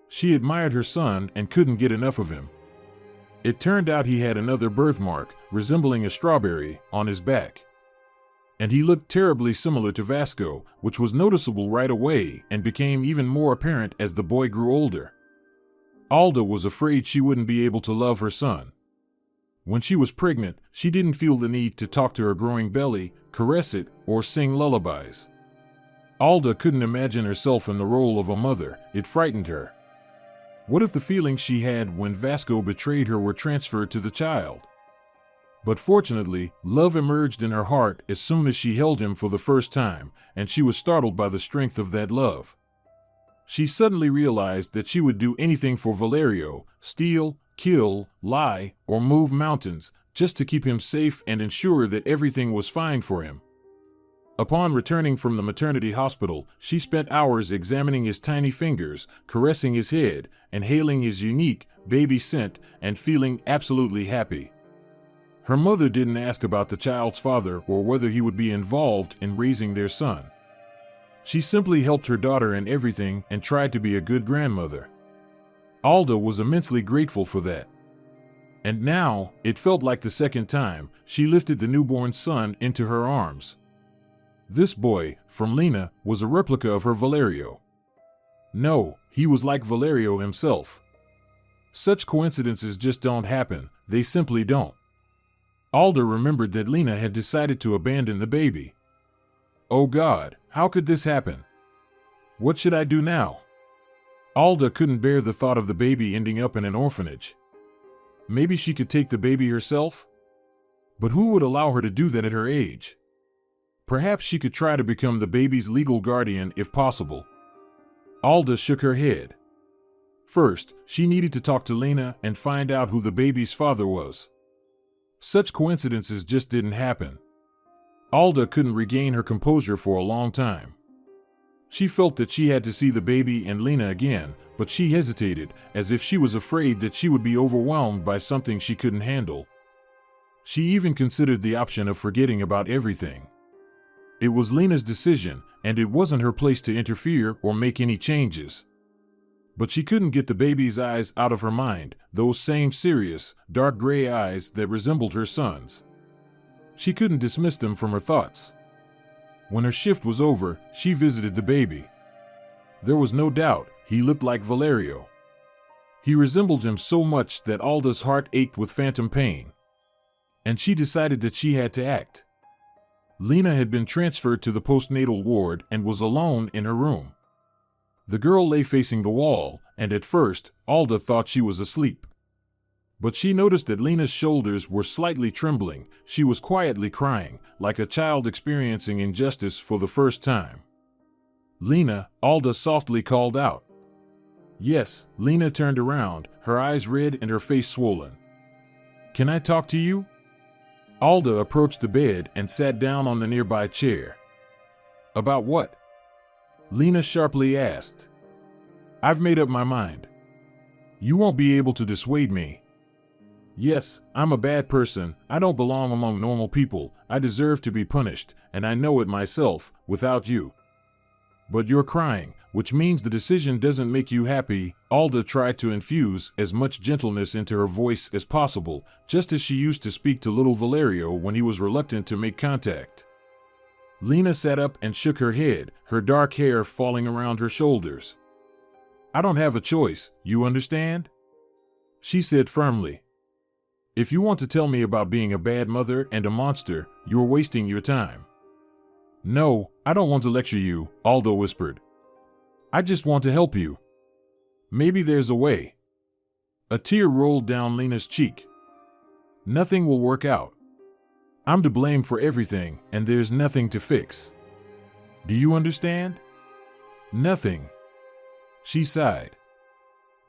She admired her son and couldn't get enough of him. It turned out he had another birthmark, resembling a strawberry, on his back. And he looked terribly similar to Vasco, which was noticeable right away and became even more apparent as the boy grew older. Alda was afraid she wouldn't be able to love her son. When she was pregnant, she didn't feel the need to talk to her growing belly, caress it, or sing lullabies. Alda couldn't imagine herself in the role of a mother. It frightened her. What if the feelings she had when Vasco betrayed her were transferred to the child? But fortunately, love emerged in her heart as soon as she held him for the first time, and she was startled by the strength of that love. She suddenly realized that she would do anything for Valerio, steal, kill, lie, or move mountains, just to keep him safe and ensure that everything was fine for him. Upon returning from the maternity hospital, she spent hours examining his tiny fingers, caressing his head, inhaling his unique baby scent, and feeling absolutely happy. Her mother didn't ask about the child's father or whether he would be involved in raising their son. She simply helped her daughter in everything and tried to be a good grandmother. Alda was immensely grateful for that. And now, it felt like the second time, she lifted the newborn son into her arms. This boy, from Lena, was a replica of her Valerio. No, he was like Valerio himself. Such coincidences just don't happen, they simply don't. Alda remembered that Lena had decided to abandon the baby. Oh God, how could this happen? What should I do now? Alda couldn't bear the thought of the baby ending up in an orphanage. Maybe she could take the baby herself? But who would allow her to do that at her age? Perhaps she could try to become the baby's legal guardian if possible. Alda shook her head. First, she needed to talk to Lena and find out who the baby's father was. Such coincidences just didn't happen. Alda couldn't regain her composure for a long time. She felt that she had to see the baby and Lena again, but she hesitated, as if she was afraid that she would be overwhelmed by something she couldn't handle. She even considered the option of forgetting about everything. It was Lena's decision, and it wasn't her place to interfere or make any changes. But she couldn't get the baby's eyes out of her mind, those same serious, dark gray eyes that resembled her son's. She couldn't dismiss them from her thoughts. When her shift was over, she visited the baby. There was no doubt, he looked like Valerio. He resembled him so much that Alda's heart ached with phantom pain. And she decided that she had to act. Lena had been transferred to the postnatal ward and was alone in her room. The girl lay facing the wall, and at first, Alda thought she was asleep. But she noticed that Lena's shoulders were slightly trembling. She was quietly crying, like a child experiencing injustice for the first time. "Lena," Alda softly called out. Yes, Lena turned around, her eyes red and her face swollen. "Can I talk to you?" Alda approached the bed and sat down on the nearby chair. "About what?" Lena sharply asked. "I've made up my mind. You won't be able to dissuade me." Yes, I'm a bad person. I don't belong among normal people. I deserve to be punished, and I know it myself, without you. But you're crying, which means the decision doesn't make you happy. Alda tried to infuse as much gentleness into her voice as possible, just as she used to speak to little Valerio when he was reluctant to make contact. Lena sat up and shook her head, her dark hair falling around her shoulders. I don't have a choice, you understand? She said firmly. If you want to tell me about being a bad mother and a monster, you're wasting your time. No, I don't want to lecture you, Alda whispered. I just want to help you. Maybe there's a way. A tear rolled down Lena's cheek. Nothing will work out. I'm to blame for everything, and there's nothing to fix. Do you understand? Nothing. She sighed.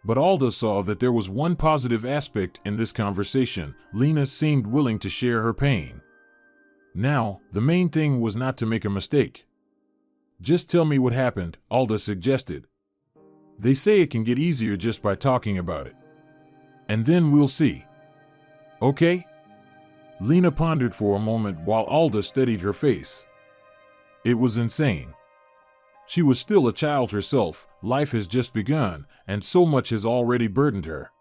But Alda saw that there was one positive aspect in this conversation. Lena seemed willing to share her pain. Now, the main thing was not to make a mistake. Just tell me what happened, Alda suggested. They say it can get easier just by talking about it. And then we'll see. Okay? Lena pondered for a moment while Alda studied her face. It was insane. She was still a child herself, life has just begun, and so much has already burdened her.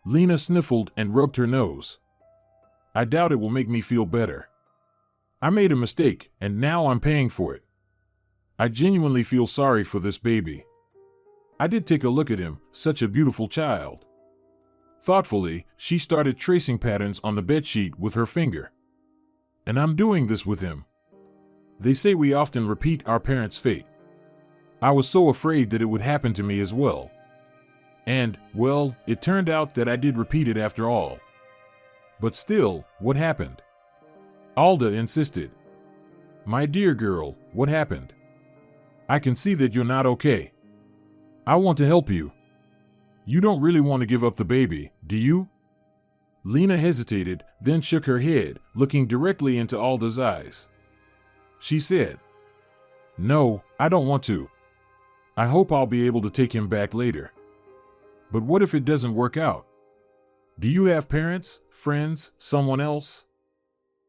Lena sniffled and rubbed her nose. I doubt it will make me feel better. I made a mistake, and now I'm paying for it. I genuinely feel sorry for this baby. I did take a look at him, such a beautiful child. Thoughtfully, she started tracing patterns on the bedsheet with her finger. And I'm doing this with him. They say we often repeat our parents' fate. I was so afraid that it would happen to me as well. And, well, it turned out that I did repeat it after all. But still, what happened? Alda insisted. My dear girl, what happened? I can see that you're not okay. I want to help you. You don't really want to give up the baby, do you? Lena hesitated, then shook her head, looking directly into Alda's eyes. She said, No, I don't want to. I hope I'll be able to take him back later. But what if it doesn't work out? Do you have parents, friends, someone else?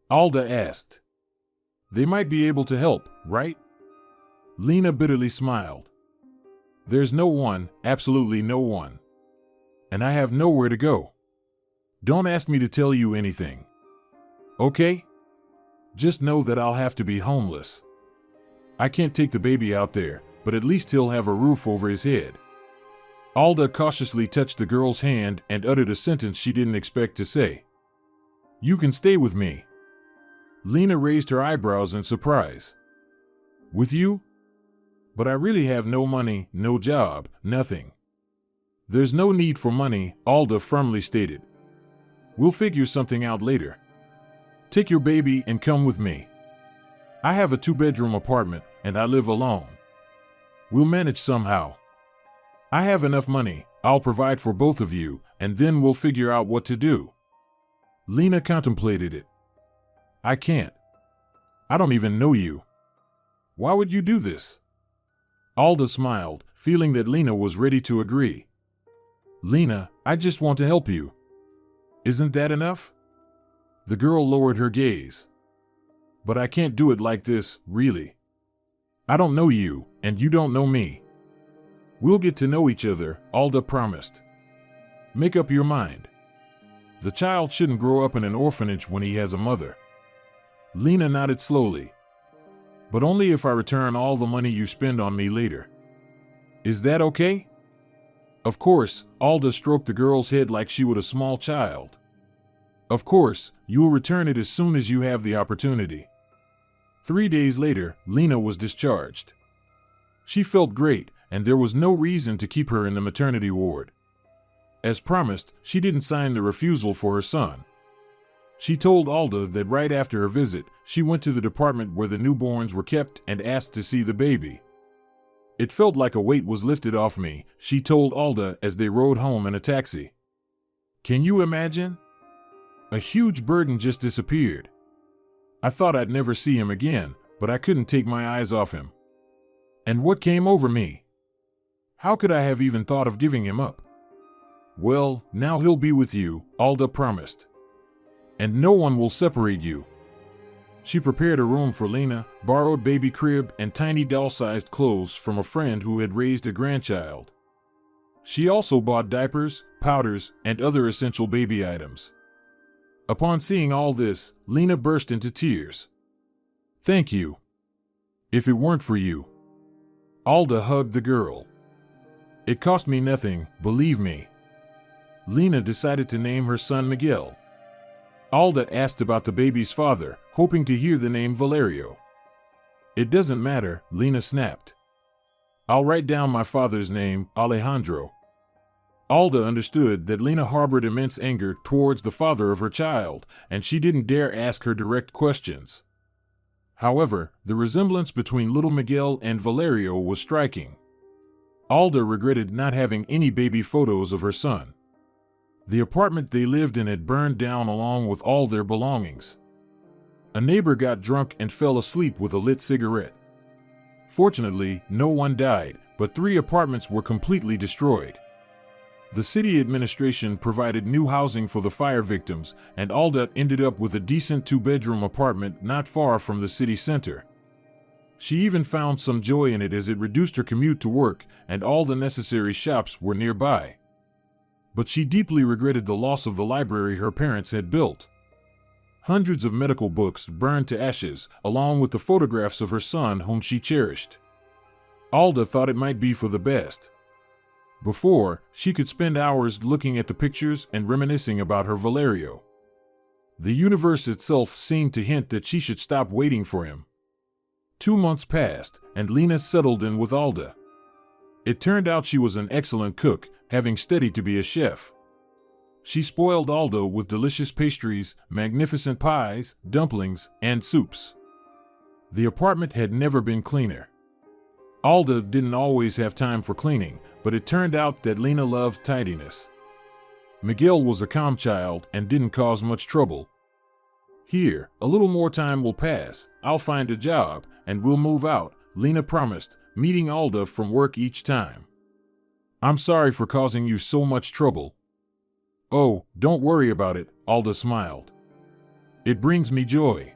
Alda asked. They might be able to help, right? Lena bitterly smiled. There's no one, absolutely no one. And I have nowhere to go. Don't ask me to tell you anything. Okay? Just know that I'll have to be homeless. I can't take the baby out there, but at least he'll have a roof over his head. Alda cautiously touched the girl's hand and uttered a sentence she didn't expect to say. You can stay with me. Lena raised her eyebrows in surprise. With you? But I really have no money, no job, nothing. There's no need for money, Alda firmly stated. We'll figure something out later. Take your baby and come with me. I have a 2-bedroom apartment, and I live alone. We'll manage somehow. I have enough money, I'll provide for both of you, and then we'll figure out what to do. Lena contemplated it. I can't. I don't even know you. Why would you do this? Alda smiled, feeling that Lena was ready to agree. Lena, I just want to help you. Isn't that enough? The girl lowered her gaze. But I can't do it like this, really. I don't know you, and you don't know me. We'll get to know each other, Alda promised. Make up your mind. The child shouldn't grow up in an orphanage when he has a mother. Lena nodded slowly. But only if I return all the money you spend on me later. Is that okay? Of course, Alda stroked the girl's head like she would a small child. Of course, you will return it as soon as you have the opportunity. 3 days later, Lena was discharged. She felt great, and there was no reason to keep her in the maternity ward. As promised, she didn't sign the refusal for her son. She told Alda that right after her visit, she went to the department where the newborns were kept and asked to see the baby. It felt like a weight was lifted off me, she told Alda as they rode home in a taxi. Can you imagine? A huge burden just disappeared. I thought I'd never see him again, but I couldn't take my eyes off him. And what came over me? How could I have even thought of giving him up? Well, now he'll be with you, Alda promised. And no one will separate you. She prepared a room for Lena, borrowed baby crib and tiny doll-sized clothes from a friend who had raised a grandchild. She also bought diapers, powders, and other essential baby items. Upon seeing all this, Lena burst into tears. Thank you. If it weren't for you. Alda hugged the girl. It cost me nothing, believe me. Lena decided to name her son Miguel. Alda asked about the baby's father, hoping to hear the name Valerio. It doesn't matter, Lena snapped. I'll write down my father's name, Alejandro. Alda understood that Lena harbored immense anger towards the father of her child, and she didn't dare ask her direct questions. However, the resemblance between little Miguel and Valerio was striking. Alda regretted not having any baby photos of her son. The apartment they lived in had burned down along with all their belongings. A neighbor got drunk and fell asleep with a lit cigarette. Fortunately, no one died, but 3 apartments were completely destroyed. The city administration provided new housing for the fire victims, and Alda ended up with a decent 2-bedroom apartment not far from the city center. She even found some joy in it as it reduced her commute to work, and all the necessary shops were nearby. But she deeply regretted the loss of the library her parents had built. Hundreds of medical books burned to ashes, along with the photographs of her son whom she cherished. Alda thought it might be for the best. Before, she could spend hours looking at the pictures and reminiscing about her Valerio. The universe itself seemed to hint that she should stop waiting for him. 2 months passed, and Lena settled in with Alda. It turned out she was an excellent cook, having studied to be a chef. She spoiled Alda with delicious pastries, magnificent pies, dumplings, and soups. The apartment had never been cleaner. Alda didn't always have time for cleaning, but it turned out that Lena loved tidiness. Miguel was a calm child and didn't cause much trouble. Here, a little more time will pass, I'll find a job, and we'll move out, Lena promised, meeting Alda from work each time. I'm sorry for causing you so much trouble. Oh, don't worry about it, Alda smiled. It brings me joy.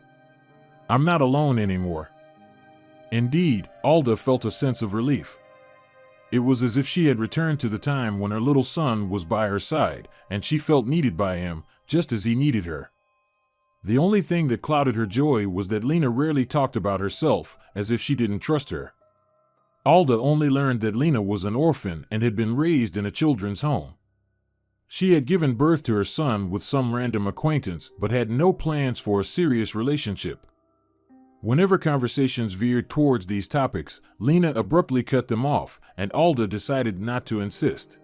I'm not alone anymore. Indeed, Alda felt a sense of relief. It was as if she had returned to the time when her little son was by her side, and she felt needed by him, just as he needed her. The only thing that clouded her joy was that Lena rarely talked about herself, as if she didn't trust her. Alda only learned that Lena was an orphan and had been raised in a children's home. She had given birth to her son with some random acquaintance, but had no plans for a serious relationship. Whenever conversations veered towards these topics, Lena abruptly cut them off, and Alda decided not to insist.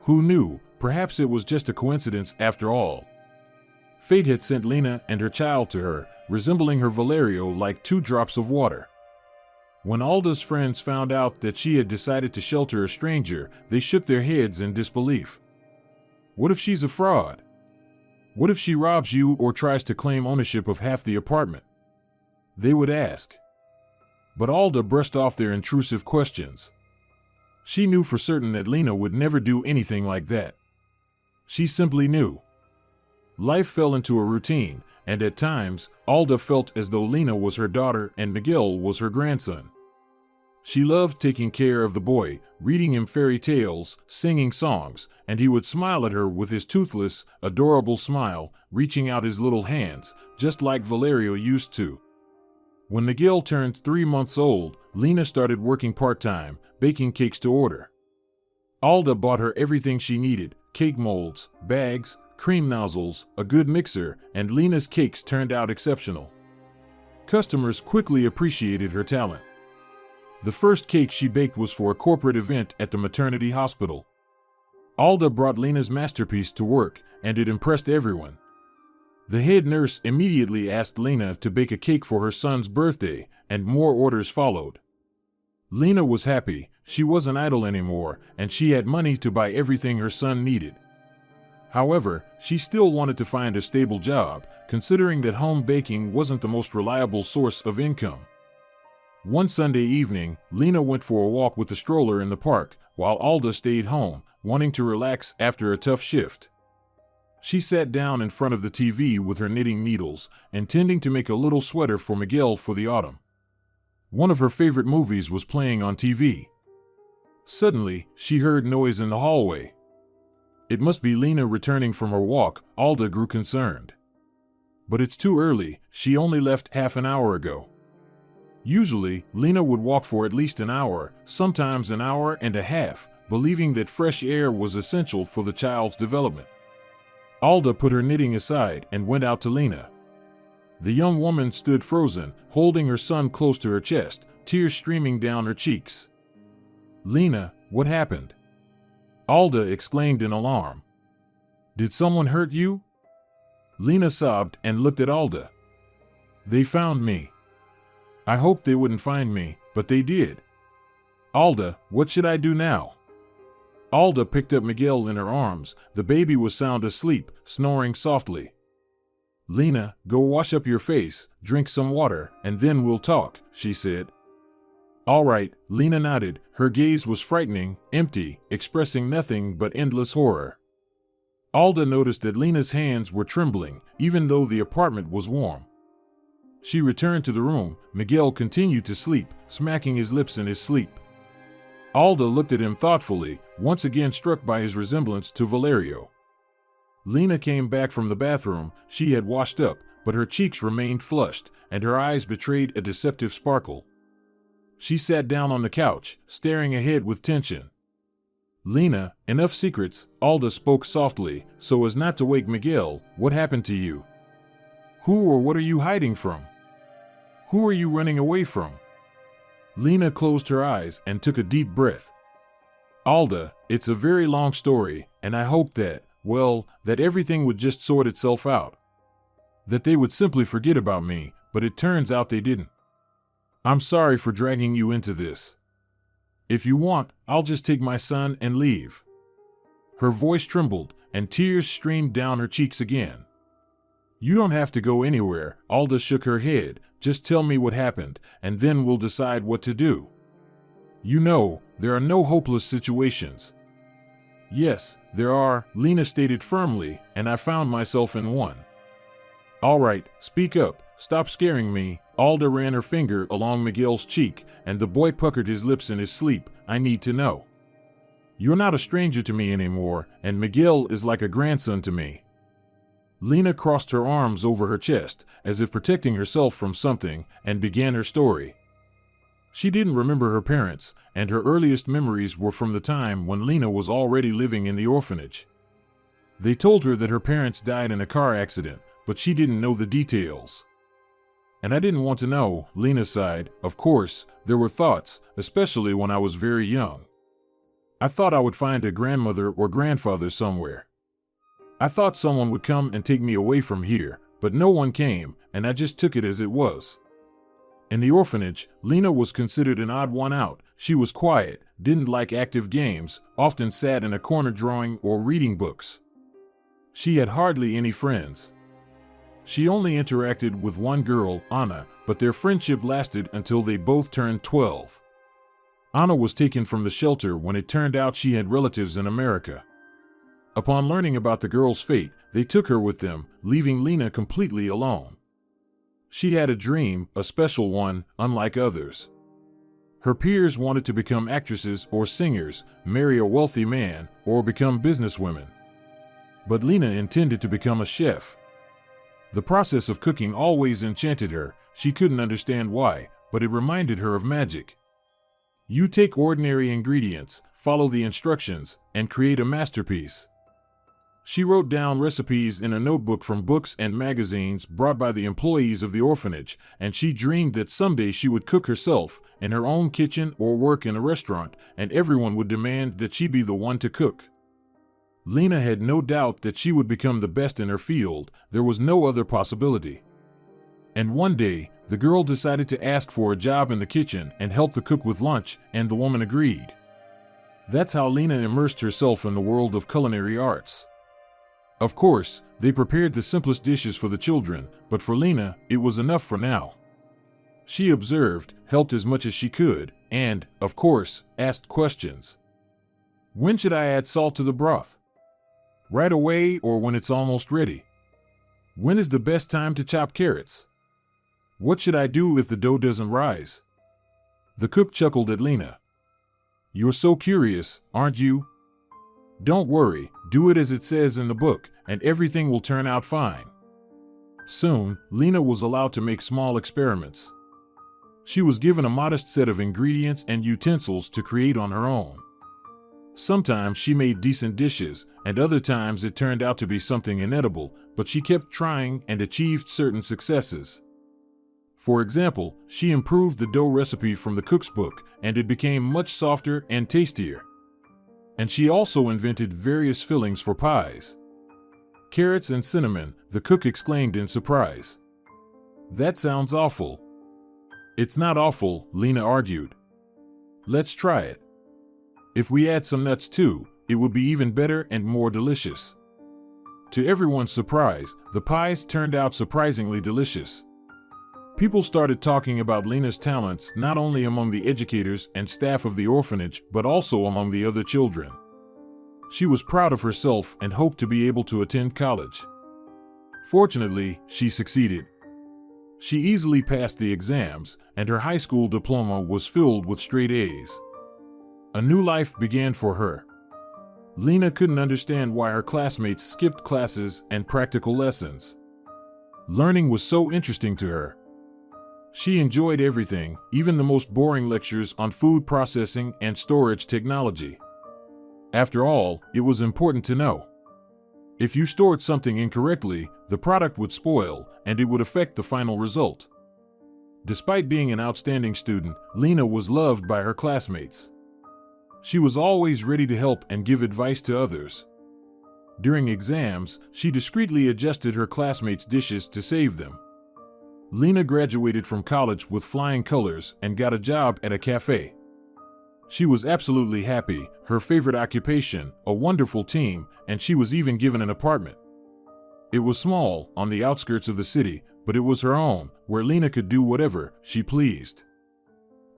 Who knew, perhaps it was just a coincidence after all. Fate had sent Lena and her child to her, resembling her Valerio like 2 drops of water. When Alda's friends found out that she had decided to shelter a stranger, they shook their heads in disbelief. What if she's a fraud? What if she robs you or tries to claim ownership of half the apartment? They would ask. But Alda brushed off their intrusive questions. She knew for certain that Lena would never do anything like that. She simply knew. Life fell into a routine, and at times, Alda felt as though Lena was her daughter and Miguel was her grandson. She loved taking care of the boy, reading him fairy tales, singing songs, and he would smile at her with his toothless, adorable smile, reaching out his little hands, just like Valerio used to. When Miguel turned 3 months old, Lena started working part-time, baking cakes to order. Alda bought her everything she needed: cake molds, bags, cream nozzles, a good mixer, and Lena's cakes turned out exceptional. Customers quickly appreciated her talent. The first cake she baked was for a corporate event at the maternity hospital. Alda brought Lena's masterpiece to work, and it impressed everyone. The head nurse immediately asked Lena to bake a cake for her son's birthday, and more orders followed. Lena was happy, she wasn't idle anymore, and she had money to buy everything her son needed. However, she still wanted to find a stable job, considering that home baking wasn't the most reliable source of income. One Sunday evening, Lena went for a walk with the stroller in the park, while Alda stayed home, wanting to relax after a tough shift. She sat down in front of the TV with her knitting needles, intending to make a little sweater for Miguel for the autumn. One of her favorite movies was playing on TV. Suddenly, she heard noise in the hallway. It must be Lena returning from her walk. Alda grew concerned. But it's too early, she only left half an hour ago. Usually, Lena would walk for at least an hour, sometimes an hour and a half, believing that fresh air was essential for the child's development. Alda put her knitting aside and went out to Lena. The young woman stood frozen, holding her son close to her chest, tears streaming down her cheeks. "Lena, what happened?" Alda exclaimed in alarm. "Did someone hurt you?" Lena sobbed and looked at Alda. "They found me. I hoped they wouldn't find me, but they did. Alda, what should I do now?" Alda picked up Miguel in her arms. The baby was sound asleep, snoring softly. "Lena, go wash up your face, drink some water, and then we'll talk," she said. "All right," Lena nodded. Her gaze was frightening, empty, expressing nothing but endless horror. Alda noticed that Lena's hands were trembling, even though the apartment was warm. She returned to the room. Miguel continued to sleep, smacking his lips in his sleep. Alda looked at him thoughtfully, once again struck by his resemblance to Valerio. Lena came back from the bathroom. She had washed up, but her cheeks remained flushed, and her eyes betrayed a deceptive sparkle. She sat down on the couch, staring ahead with tension. "Lena, enough secrets," Alda spoke softly, so as not to wake Miguel. "What happened to you? Who or what are you hiding from? Who are you running away from?" Lena closed her eyes and took a deep breath. "Alda, it's a very long story, and I hoped that, well, that everything would just sort itself out. That they would simply forget about me, but it turns out they didn't. I'm sorry for dragging you into this. If you want, I'll just take my son and leave." Her voice trembled, and tears streamed down her cheeks again. "You don't have to go anywhere," Alda shook her head. "Just tell me what happened, and then we'll decide what to do. You know, there are no hopeless situations." "Yes, there are," Lena stated firmly, "and I found myself in one." "All right, speak up. Stop scaring me." Alda ran her finger along Miguel's cheek, and the boy puckered his lips in his sleep. "I need to know. You're not a stranger to me anymore, and Miguel is like a grandson to me." Lena crossed her arms over her chest, as if protecting herself from something, and began her story. She didn't remember her parents, and her earliest memories were from the time when Lena was already living in the orphanage. They told her that her parents died in a car accident, but she didn't know the details. "And I didn't want to know," Lena sighed. "Of course, there were thoughts, especially when I was very young. I thought I would find a grandmother or grandfather somewhere. I thought someone would come and take me away from here, but no one came, and I just took it as it was." In the orphanage, Lena was considered an odd one out. She was quiet, didn't like active games, often sat in a corner drawing or reading books. She had hardly any friends. She only interacted with one girl, Anna, but their friendship lasted until they both turned 12. Anna was taken from the shelter when it turned out she had relatives in America. Upon learning about the girl's fate, they took her with them, leaving Lena completely alone. She had a dream, a special one, unlike others. Her peers wanted to become actresses or singers, marry a wealthy man, or become businesswomen. But Lena intended to become a chef. The process of cooking always enchanted her. She couldn't understand why, but it reminded her of magic. You take ordinary ingredients, follow the instructions, and create a masterpiece. She wrote down recipes in a notebook from books and magazines brought by the employees of the orphanage, and she dreamed that someday she would cook herself, in her own kitchen or work in a restaurant, and everyone would demand that she be the one to cook. Lena had no doubt that she would become the best in her field. There was no other possibility. And one day, the girl decided to ask for a job in the kitchen and help the cook with lunch, and the woman agreed. That's how Lena immersed herself in the world of culinary arts. Of course, they prepared the simplest dishes for the children, but for Lena, it was enough for now. She observed, helped as much as she could, and, of course, asked questions. When should I add salt to the broth? Right away or when it's almost ready? When is the best time to chop carrots? What should I do if the dough doesn't rise? The cook chuckled at Lena. You're so curious, aren't you? Don't worry, do it as it says in the book, and everything will turn out fine. Soon, Lena was allowed to make small experiments. She was given a modest set of ingredients and utensils to create on her own. Sometimes she made decent dishes, and other times it turned out to be something inedible, but she kept trying and achieved certain successes. For example, she improved the dough recipe from the cook's book, and it became much softer and tastier. And she also invented various fillings for pies. Carrots and cinnamon, the cook exclaimed in surprise. That sounds awful. It's not awful, Lena argued. Let's try it. If we add some nuts too, it would be even better and more delicious. To everyone's surprise, the pies turned out surprisingly delicious. People started talking about Lena's talents not only among the educators and staff of the orphanage, but also among the other children. She was proud of herself and hoped to be able to attend college. Fortunately, she succeeded. She easily passed the exams, and her high school diploma was filled with straight A's. A new life began for her. Lena couldn't understand why her classmates skipped classes and practical lessons. Learning was so interesting to her. She enjoyed everything, even the most boring lectures on food processing and storage technology. After all, it was important to know. If you stored something incorrectly, the product would spoil, and it would affect the final result. Despite being an outstanding student, Lena was loved by her classmates. She was always ready to help and give advice to others. During exams, she discreetly adjusted her classmates' dishes to save them. Lena graduated from college with flying colors and got a job at a cafe. She was absolutely happy, her favorite occupation, a wonderful team, and she was even given an apartment. It was small, on the outskirts of the city, but it was her own, where Lena could do whatever she pleased.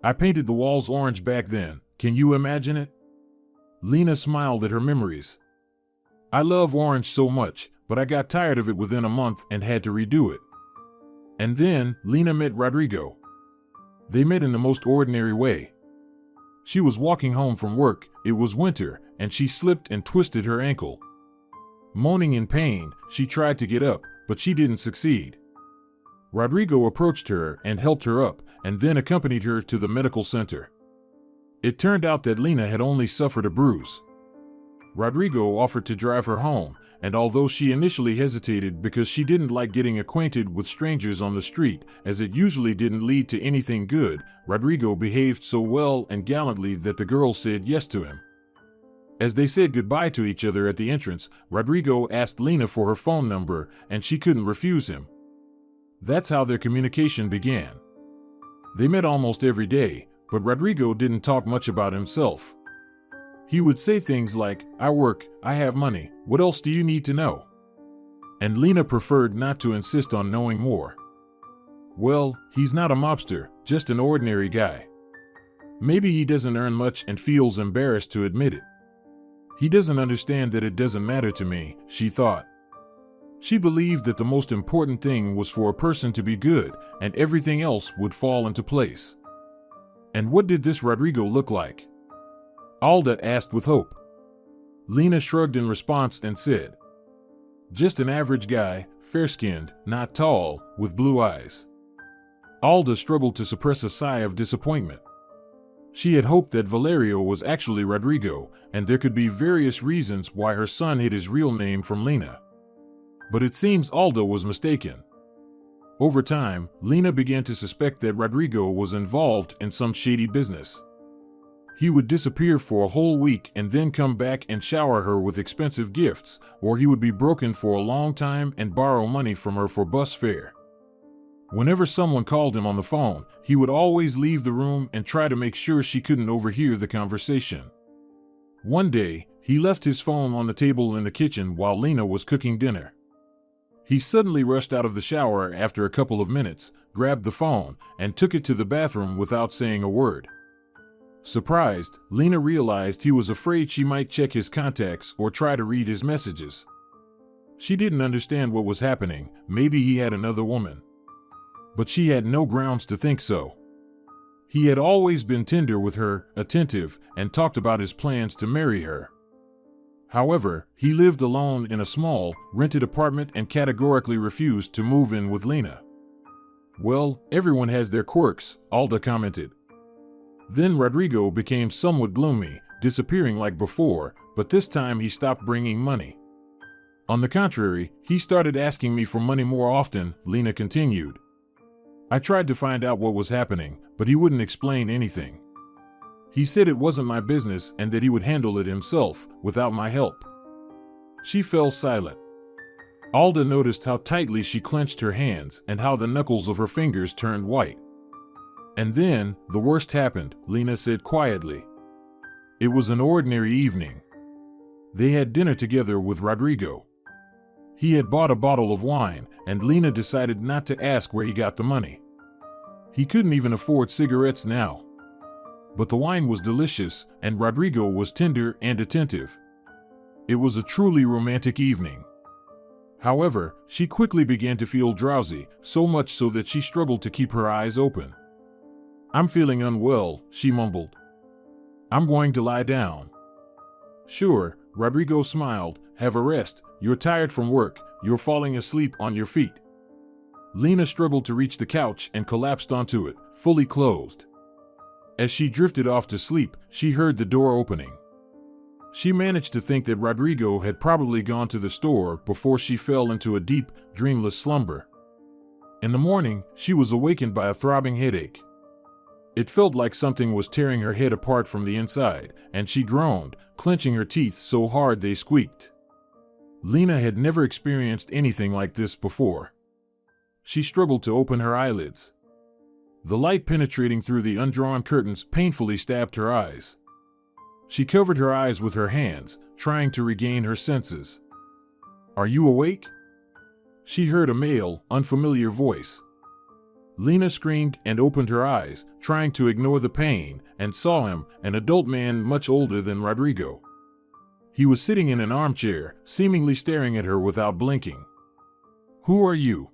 I painted the walls orange back then, can you imagine it? Lena smiled at her memories. I love orange so much, but I got tired of it within a month and had to redo it. And then, Lena met Rodrigo. They met in the most ordinary way. She was walking home from work, it was winter, and she slipped and twisted her ankle. Moaning in pain, she tried to get up, but she didn't succeed. Rodrigo approached her and helped her up, and then accompanied her to the medical center. It turned out that Lena had only suffered a bruise. Rodrigo offered to drive her home, and although she initially hesitated because she didn't like getting acquainted with strangers on the street, as it usually didn't lead to anything good, Rodrigo behaved so well and gallantly that the girl said yes to him. As they said goodbye to each other at the entrance, Rodrigo asked Lena for her phone number, and she couldn't refuse him. That's how their communication began. They met almost every day, but Rodrigo didn't talk much about himself. He would say things like, I work, I have money, what else do you need to know? And Lena preferred not to insist on knowing more. Well, he's not a mobster, just an ordinary guy. Maybe he doesn't earn much and feels embarrassed to admit it. He doesn't understand that it doesn't matter to me, she thought. She believed that the most important thing was for a person to be good, and everything else would fall into place. And what did this Rodrigo look like? Alda asked with hope. Lena shrugged in response and said, just an average guy, fair-skinned, not tall, with blue eyes. Alda struggled to suppress a sigh of disappointment. She had hoped that Valerio was actually Rodrigo, and there could be various reasons why her son hid his real name from Lena. But it seems Alda was mistaken. Over time, Lena began to suspect that Rodrigo was involved in some shady business. He would disappear for a whole week and then come back and shower her with expensive gifts, or he would be broken for a long time and borrow money from her for bus fare. Whenever someone called him on the phone, he would always leave the room and try to make sure she couldn't overhear the conversation. One day, he left his phone on the table in the kitchen while Lena was cooking dinner. He suddenly rushed out of the shower after a couple of minutes, grabbed the phone, and took it to the bathroom without saying a word. Surprised, Lena realized he was afraid she might check his contacts or try to read his messages. She didn't understand what was happening. Maybe he had another woman. But she had no grounds to think so. He had always been tender with her, attentive, and talked about his plans to marry her. However, he lived alone in a small, rented apartment and categorically refused to move in with Lena. Well, everyone has their quirks, Alda commented. Then Rodrigo became somewhat gloomy, disappearing like before, but this time he stopped bringing money. On the contrary, he started asking me for money more often, Lena continued. I tried to find out what was happening, but he wouldn't explain anything. He said it wasn't my business and that he would handle it himself, without my help. She fell silent. Alda noticed how tightly she clenched her hands and how the knuckles of her fingers turned white. And then, the worst happened, Lena said quietly. It was an ordinary evening. They had dinner together with Rodrigo. He had bought a bottle of wine, and Lena decided not to ask where he got the money. He couldn't even afford cigarettes now. But the wine was delicious, and Rodrigo was tender and attentive. It was a truly romantic evening. However, she quickly began to feel drowsy, so much so that she struggled to keep her eyes open. I'm feeling unwell, she mumbled. I'm going to lie down. Sure, Rodrigo smiled. Have a rest. You're tired from work. You're falling asleep on your feet. Lena struggled to reach the couch and collapsed onto it, fully clothed. As she drifted off to sleep, she heard the door opening. She managed to think that Rodrigo had probably gone to the store before she fell into a deep, dreamless slumber. In the morning, she was awakened by a throbbing headache. It felt like something was tearing her head apart from the inside, and she groaned, clenching her teeth so hard they squeaked. Lena had never experienced anything like this before. She struggled to open her eyelids. The light penetrating through the undrawn curtains painfully stabbed her eyes. She covered her eyes with her hands, trying to regain her senses. Are you awake? She heard a male, unfamiliar voice. Lena screamed and opened her eyes, trying to ignore the pain, and saw him, an adult man much older than Rodrigo. He was sitting in an armchair, seemingly staring at her without blinking. Who are you?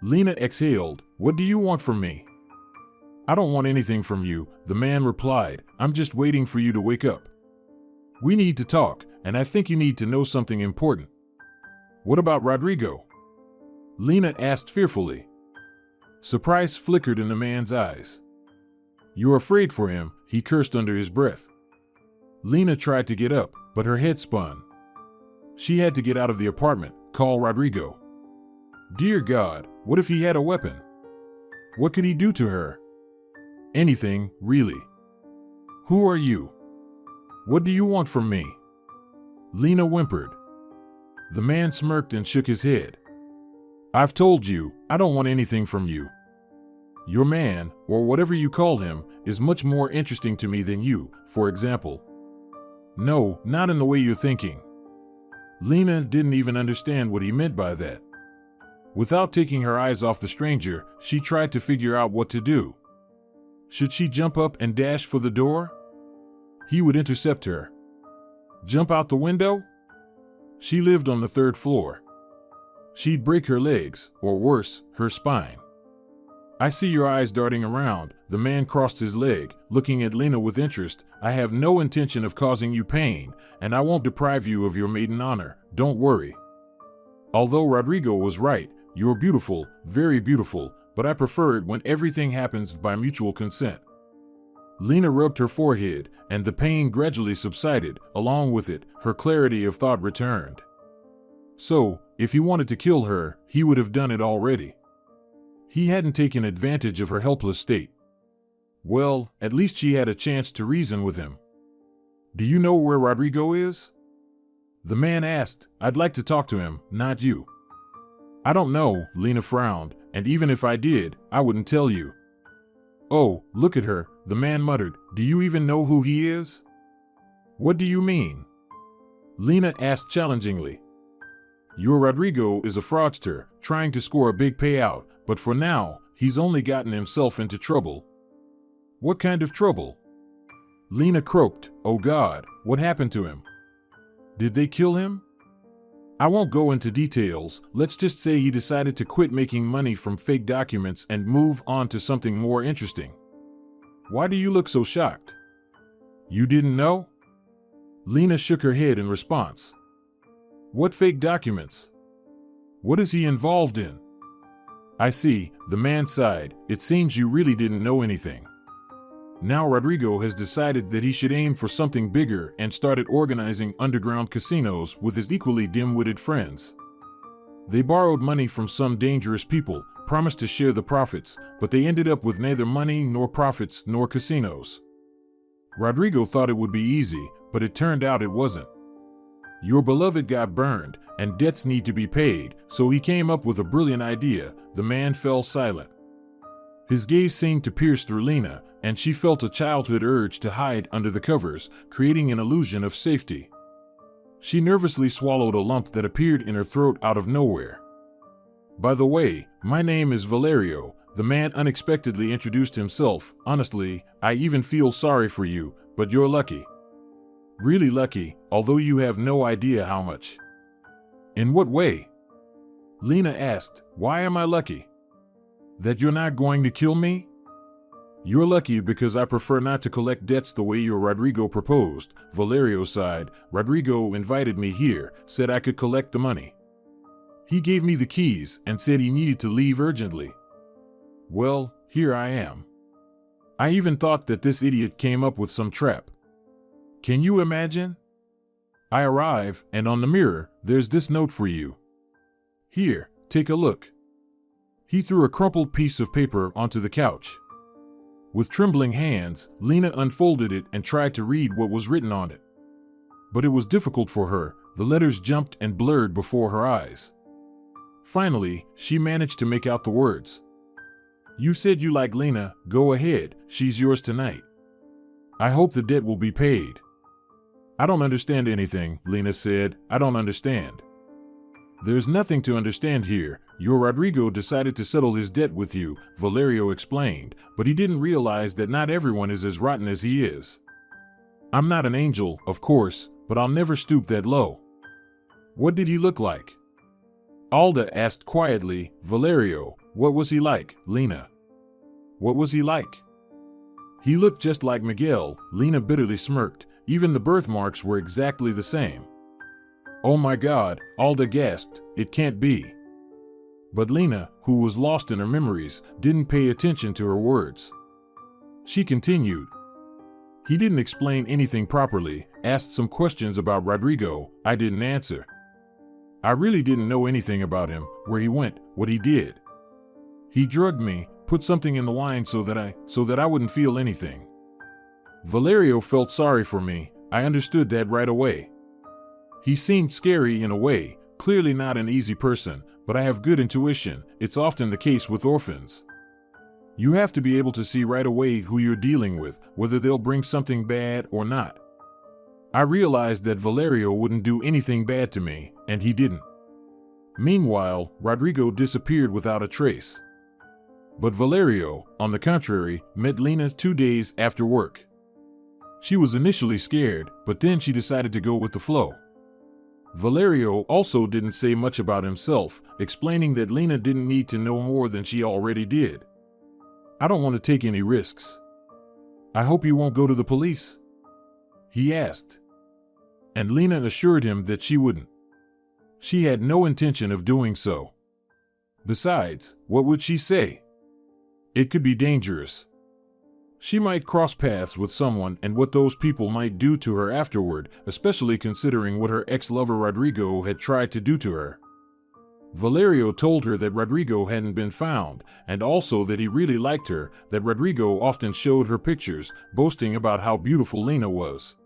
Lena exhaled. What do you want from me? I don't want anything from you, the man replied. I'm just waiting for you to wake up. We need to talk, and I think you need to know something important. What about Rodrigo? Lena asked fearfully. Surprise flickered in the man's eyes. You're afraid for him, he cursed under his breath. Lena tried to get up, but her head spun. She had to get out of the apartment, call Rodrigo. Dear God, what if he had a weapon? What could he do to her? Anything, really. Who are you? What do you want from me? Lena whimpered. The man smirked and shook his head. I've told you, I don't want anything from you. Your man, or whatever you call him, is much more interesting to me than you, for example. No, not in the way you're thinking. Lena didn't even understand what he meant by that. Without taking her eyes off the stranger, she tried to figure out what to do. Should she jump up and dash for the door? He would intercept her. Jump out the window? She lived on the 3rd floor. She'd break her legs, or worse, her spine. I see your eyes darting around. The man crossed his leg, looking at Lena with interest. I have no intention of causing you pain, and I won't deprive you of your maiden honor. Don't worry. Although Rodrigo was right, you're beautiful, very beautiful, but I prefer it when everything happens by mutual consent. Lena rubbed her forehead, and the pain gradually subsided. Along with it, her clarity of thought returned. So, if he wanted to kill her, he would have done it already. He hadn't taken advantage of her helpless state. Well, at least she had a chance to reason with him. Do you know where Rodrigo is? The man asked. I'd like to talk to him, not you. I don't know, Lena frowned, and even if I did, I wouldn't tell you. Oh, look at her, the man muttered. Do you even know who he is? What do you mean? Lena asked challengingly. Your Rodrigo is a fraudster, trying to score a big payout, but for now, he's only gotten himself into trouble. What kind of trouble? Lena croaked, "Oh God, what happened to him? Did they kill him?" "I won't go into details, let's just say he decided to quit making money from fake documents and move on to something more interesting." "Why do you look so shocked? You didn't know?" Lena shook her head in response. "What fake documents? What is he involved in?" "I see," the man sighed, "it seems you really didn't know anything. Now Rodrigo has decided that he should aim for something bigger and started organizing underground casinos with his equally dim-witted friends. They borrowed money from some dangerous people, promised to share the profits, but they ended up with neither money nor profits nor casinos. Rodrigo thought it would be easy, but it turned out it wasn't. Your beloved got burned, and debts need to be paid, so he came up with a brilliant idea." The man fell silent. His gaze seemed to pierce through Lena, and she felt a childhood urge to hide under the covers, creating an illusion of safety. She nervously swallowed a lump that appeared in her throat out of nowhere. "By the way, my name is Valerio," the man unexpectedly introduced himself. "Honestly, I even feel sorry for you, but you're lucky. Really lucky, although you have no idea how much." "In what way?" Lena asked. "Why am I lucky? That you're not going to kill me?" "You're lucky because I prefer not to collect debts the way your Rodrigo proposed," Valerio sighed. "Rodrigo invited me here, said I could collect the money. He gave me the keys and said he needed to leave urgently. Well, here I am. I even thought that this idiot came up with some trap. Can you imagine? I arrive, and on the mirror, there's this note for you. Here, take a look." He threw a crumpled piece of paper onto the couch. With trembling hands, Lena unfolded it and tried to read what was written on it. But it was difficult for her. The letters jumped and blurred before her eyes. Finally, she managed to make out the words. "You said you like Lena, go ahead, she's yours tonight. I hope the debt will be paid." "I don't understand anything," Lena said. "I don't understand." "There's nothing to understand here. Your Rodrigo decided to settle his debt with you," Valerio explained, "but he didn't realize that not everyone is as rotten as he is. I'm not an angel, of course, but I'll never stoop that low." "What did he look like?" Alda asked quietly. "Valerio, what was he like?" Lena. "What was he like?" "He looked just like Miguel," Lena bitterly smirked. "Even the birthmarks were exactly the same." "Oh my God," Alda gasped, "it can't be." But Lena, who was lost in her memories, didn't pay attention to her words. She continued. "He didn't explain anything properly, asked some questions about Rodrigo, I didn't answer. I really didn't know anything about him, where he went, what he did. He drugged me, put something in the wine so that I wouldn't feel anything. Valerio felt sorry for me, I understood that right away. He seemed scary in a way, clearly not an easy person, but I have good intuition. It's often the case with orphans. You have to be able to see right away who you're dealing with, whether they'll bring something bad or not. I realized that Valerio wouldn't do anything bad to me, and he didn't. Meanwhile, Rodrigo disappeared without a trace. But Valerio, on the contrary, met Lena 2 days after work. She was initially scared, but then she decided to go with the flow. Valerio also didn't say much about himself, explaining that Lena didn't need to know more than she already did. "I don't want to take any risks." "I hope you won't go to the police?" he asked. And Lena assured him that she wouldn't. She had no intention of doing so. Besides, what would she say? It could be dangerous. She might cross paths with someone and what those people might do to her afterward, especially considering what her ex-lover Rodrigo had tried to do to her. Valerio told her that Rodrigo hadn't been found, and also that he really liked her, that Rodrigo often showed her pictures, boasting about how beautiful Lena was.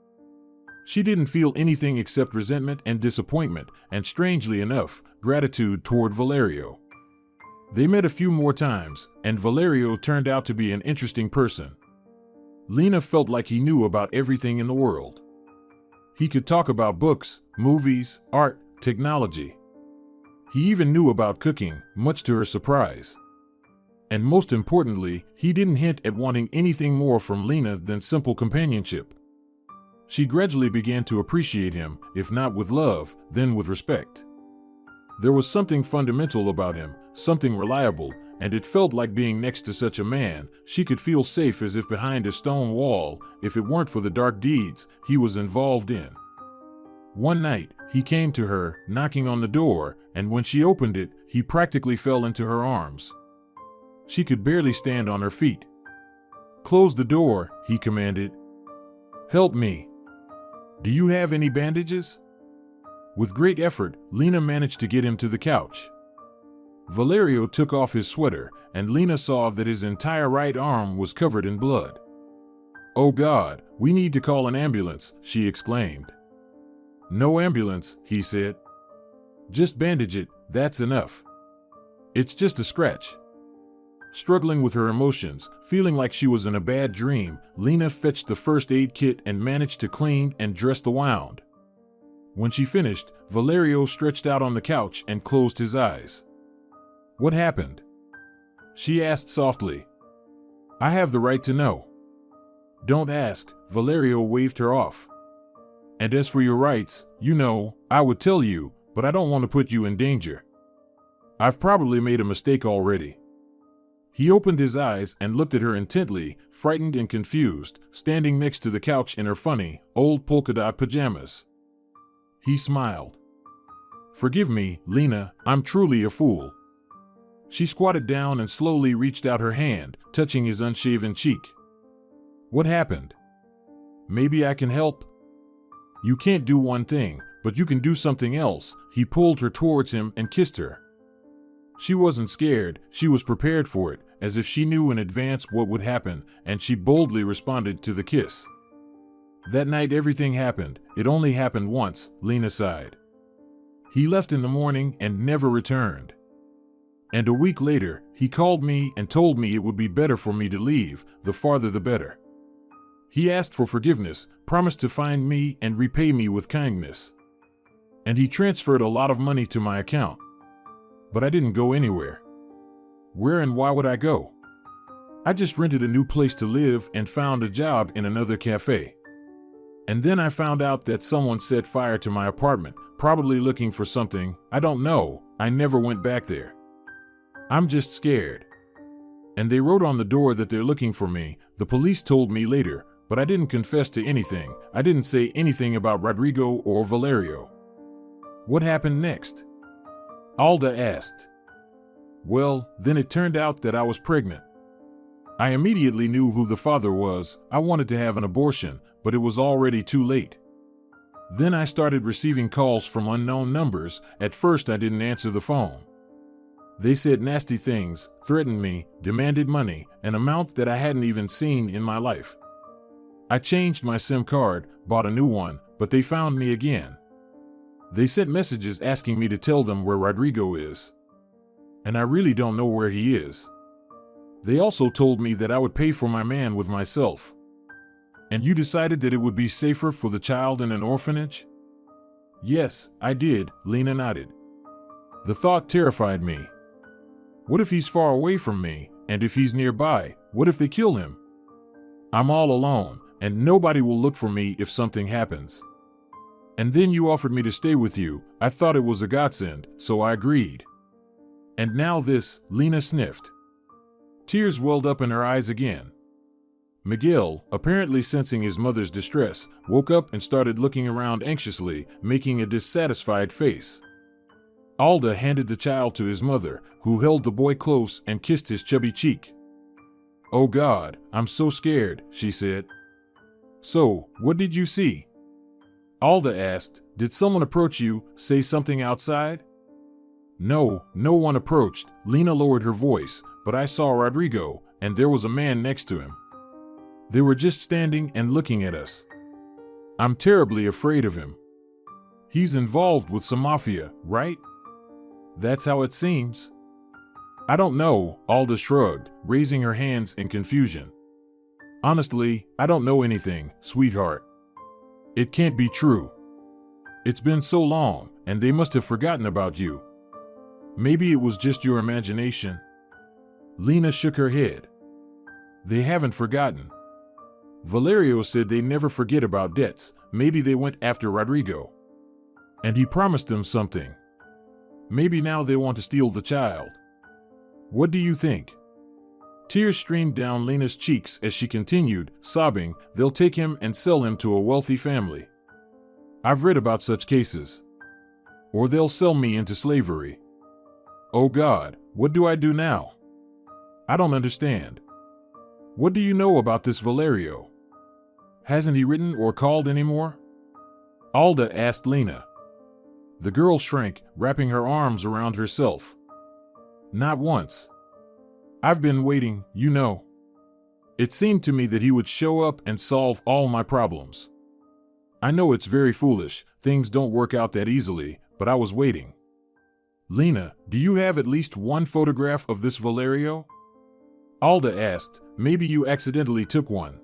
She didn't feel anything except resentment and disappointment, and strangely enough, gratitude toward Valerio. They met a few more times, and Valerio turned out to be an interesting person. Lena felt like he knew about everything in the world. He could talk about books, movies, art, technology. He even knew about cooking, much to her surprise. And most importantly, he didn't hint at wanting anything more from Lena than simple companionship. She gradually began to appreciate him, if not with love, then with respect. There was something fundamental about him, something reliable, and it felt like being next to such a man. She could feel safe as if behind a stone wall, if it weren't for the dark deeds he was involved in. One night, he came to her, knocking on the door, and when she opened it, he practically fell into her arms. She could barely stand on her feet. "Close the door," he commanded. "Help me. Do you have any bandages?" With great effort, Lena managed to get him to the couch. Valerio took off his sweater, and Lena saw that his entire right arm was covered in blood. "Oh God, we need to call an ambulance," she exclaimed. "No ambulance," he said. "Just bandage it, that's enough. It's just a scratch." Struggling with her emotions, feeling like she was in a bad dream, Lena fetched the first aid kit and managed to clean and dress the wound. When she finished, Valerio stretched out on the couch and closed his eyes. "What happened?" she asked softly. "I have the right to know." "Don't ask," Valerio waved her off. "And as for your rights, I would tell you, but I don't want to put you in danger. I've probably made a mistake already." He opened his eyes and looked at her intently, frightened and confused, standing next to the couch in her funny, old polka-dot pajamas. He smiled. "Forgive me, Lena, I'm truly a fool." She squatted down and slowly reached out her hand, touching his unshaven cheek. "What happened? Maybe I can help?" "You can't do one thing, but you can do something else." He pulled her towards him and kissed her. She wasn't scared, she was prepared for it, as if she knew in advance what would happen, and she boldly responded to the kiss. That night everything happened. It only happened once, Lena sighed. He left in the morning and never returned. And a week later, he called me and told me it would be better for me to leave, the farther the better. He asked for forgiveness, promised to find me and repay me with kindness. And he transferred a lot of money to my account. But I didn't go anywhere. Where and why would I go? I just rented a new place to live and found a job in another cafe. And then I found out that someone set fire to my apartment, probably looking for something, I don't know. I never went back there. I'm just scared. And they wrote on the door that they're looking for me, the police told me later, but I didn't confess to anything. I didn't say anything about Rodrigo or Valerio. What happened next? Alda asked. Well, then it turned out that I was pregnant. I immediately knew who the father was. I wanted to have an abortion, but it was already too late. Then I started receiving calls from unknown numbers. At first I didn't answer the phone. They said nasty things, threatened me, demanded money, an amount that I hadn't even seen in my life. I changed my SIM card, bought a new one, but they found me again. They sent messages asking me to tell them where Rodrigo is. And I really don't know where he is. They also told me that I would pay for my man with myself. And you decided that it would be safer for the child in an orphanage? Yes, I did, Lena nodded. The thought terrified me. What if he's far away from me, and if he's nearby, what if they kill him? I'm all alone, and nobody will look for me if something happens. And then you offered me to stay with you. I thought it was a godsend, so I agreed. And now this, Lena sniffed. Tears welled up in her eyes again. Miguel, apparently sensing his mother's distress, woke up and started looking around anxiously, making a dissatisfied face. Alda handed the child to his mother, who held the boy close and kissed his chubby cheek. Oh God, I'm so scared, she said. So, what did you see? Alda asked, did someone approach you, say something outside? No, no one approached. Lena lowered her voice, but I saw Rodrigo, and there was a man next to him. They were just standing and looking at us. I'm terribly afraid of him. He's involved with some mafia, right? That's how it seems. I don't know, Alda shrugged, raising her hands in confusion. Honestly, I don't know anything, sweetheart. It can't be true. It's been so long, and they must have forgotten about you. Maybe it was just your imagination. Lena shook her head. They haven't forgotten. Valerio said they never forget about debts, maybe they went after Rodrigo. And he promised them something. Maybe now they want to steal the child. What do you think? Tears streamed down Lena's cheeks as she continued, sobbing, they'll take him and sell him to a wealthy family. I've read about such cases. Or they'll sell me into slavery. Oh God, what do I do now? I don't understand. What do you know about this Valerio? Hasn't he written or called anymore? Alda asked Lena. The girl shrank, wrapping her arms around herself. Not once. I've been waiting, you know. It seemed to me that he would show up and solve all my problems. I know it's very foolish, things don't work out that easily, but I was waiting. Lena, do you have at least one photograph of this Valerio? Alda asked, maybe you accidentally took one.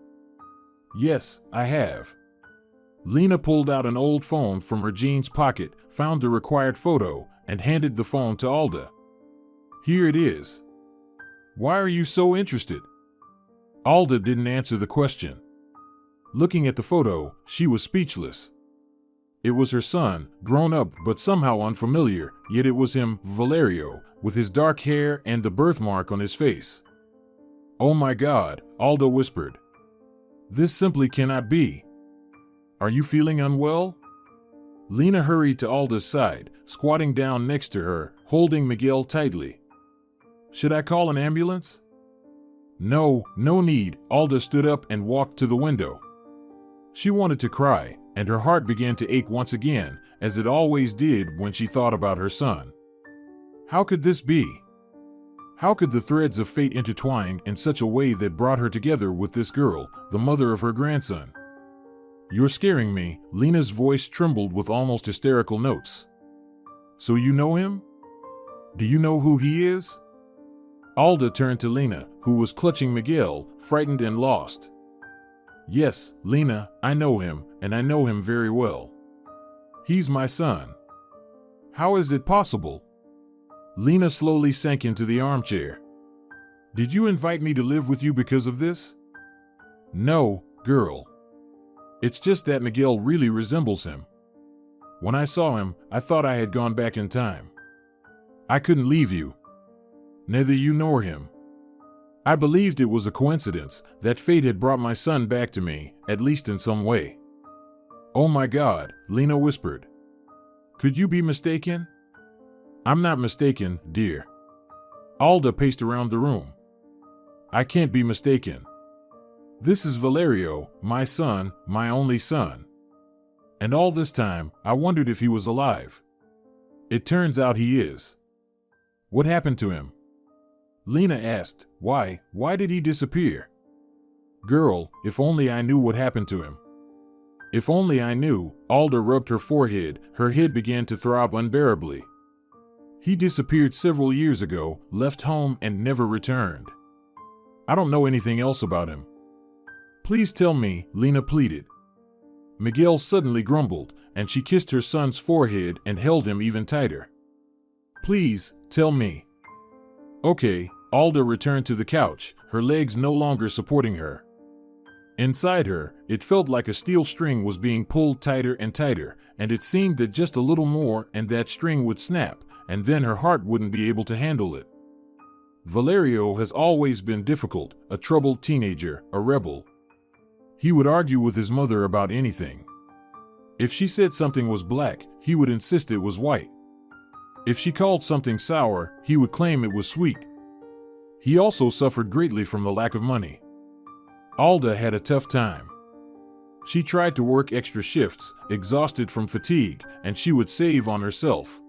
Yes, I have. Lena pulled out an old phone from her jeans pocket, found the required photo, and handed the phone to Alda. Here it is. Why are you so interested? Alda didn't answer the question. Looking at the photo, she was speechless. It was her son, grown up but somehow unfamiliar, yet it was him, Valerio, with his dark hair and the birthmark on his face. Oh my God, Alda whispered. This simply cannot be. Are you feeling unwell? Lena hurried to Alda's side, squatting down next to her, holding Miguel tightly. Should I call an ambulance? No need. Alda stood up and walked to the window. She wanted to cry, and her heart began to ache once again, as it always did when she thought about her son. How could this be? How could the threads of fate intertwine in such a way that brought her together with this girl, the mother of her grandson? You're scaring me, Lena's voice trembled with almost hysterical notes. So you know him? Do you know who he is? Alda turned to Lena, who was clutching Miguel, frightened and lost. Yes, Lena, I know him, and I know him very well. He's my son. How is it possible? Lena slowly sank into the armchair. Did you invite me to live with you because of this? No, girl. It's just that Miguel really resembles him. When I saw him, I thought I had gone back in time. I couldn't leave you. Neither you nor him. I believed it was a coincidence that fate had brought my son back to me, at least in some way. Oh my God, Lena whispered. Could you be mistaken? I'm not mistaken, dear. Alda paced around the room. I can't be mistaken. This is Valerio, my son, my only son. And all this time, I wondered if he was alive. It turns out he is. What happened to him? Lena asked, why did he disappear? Girl, if only I knew what happened to him. If only I knew, Alda rubbed her forehead, her head began to throb unbearably. He disappeared several years ago, left home and never returned. I don't know anything else about him. Please tell me, Lena pleaded. Miguel suddenly grumbled, and she kissed her son's forehead and held him even tighter. Please, tell me. Okay, Alda returned to the couch, her legs no longer supporting her. Inside her, it felt like a steel string was being pulled tighter and tighter, and it seemed that just a little more and that string would snap, and then her heart wouldn't be able to handle it. Valerio has always been difficult, a troubled teenager, a rebel. He would argue with his mother about anything. If she said something was black, he would insist it was white. If she called something sour, he would claim it was sweet. He also suffered greatly from the lack of money. Alda had a tough time. She tried to work extra shifts, exhausted from fatigue, and she would save on herself.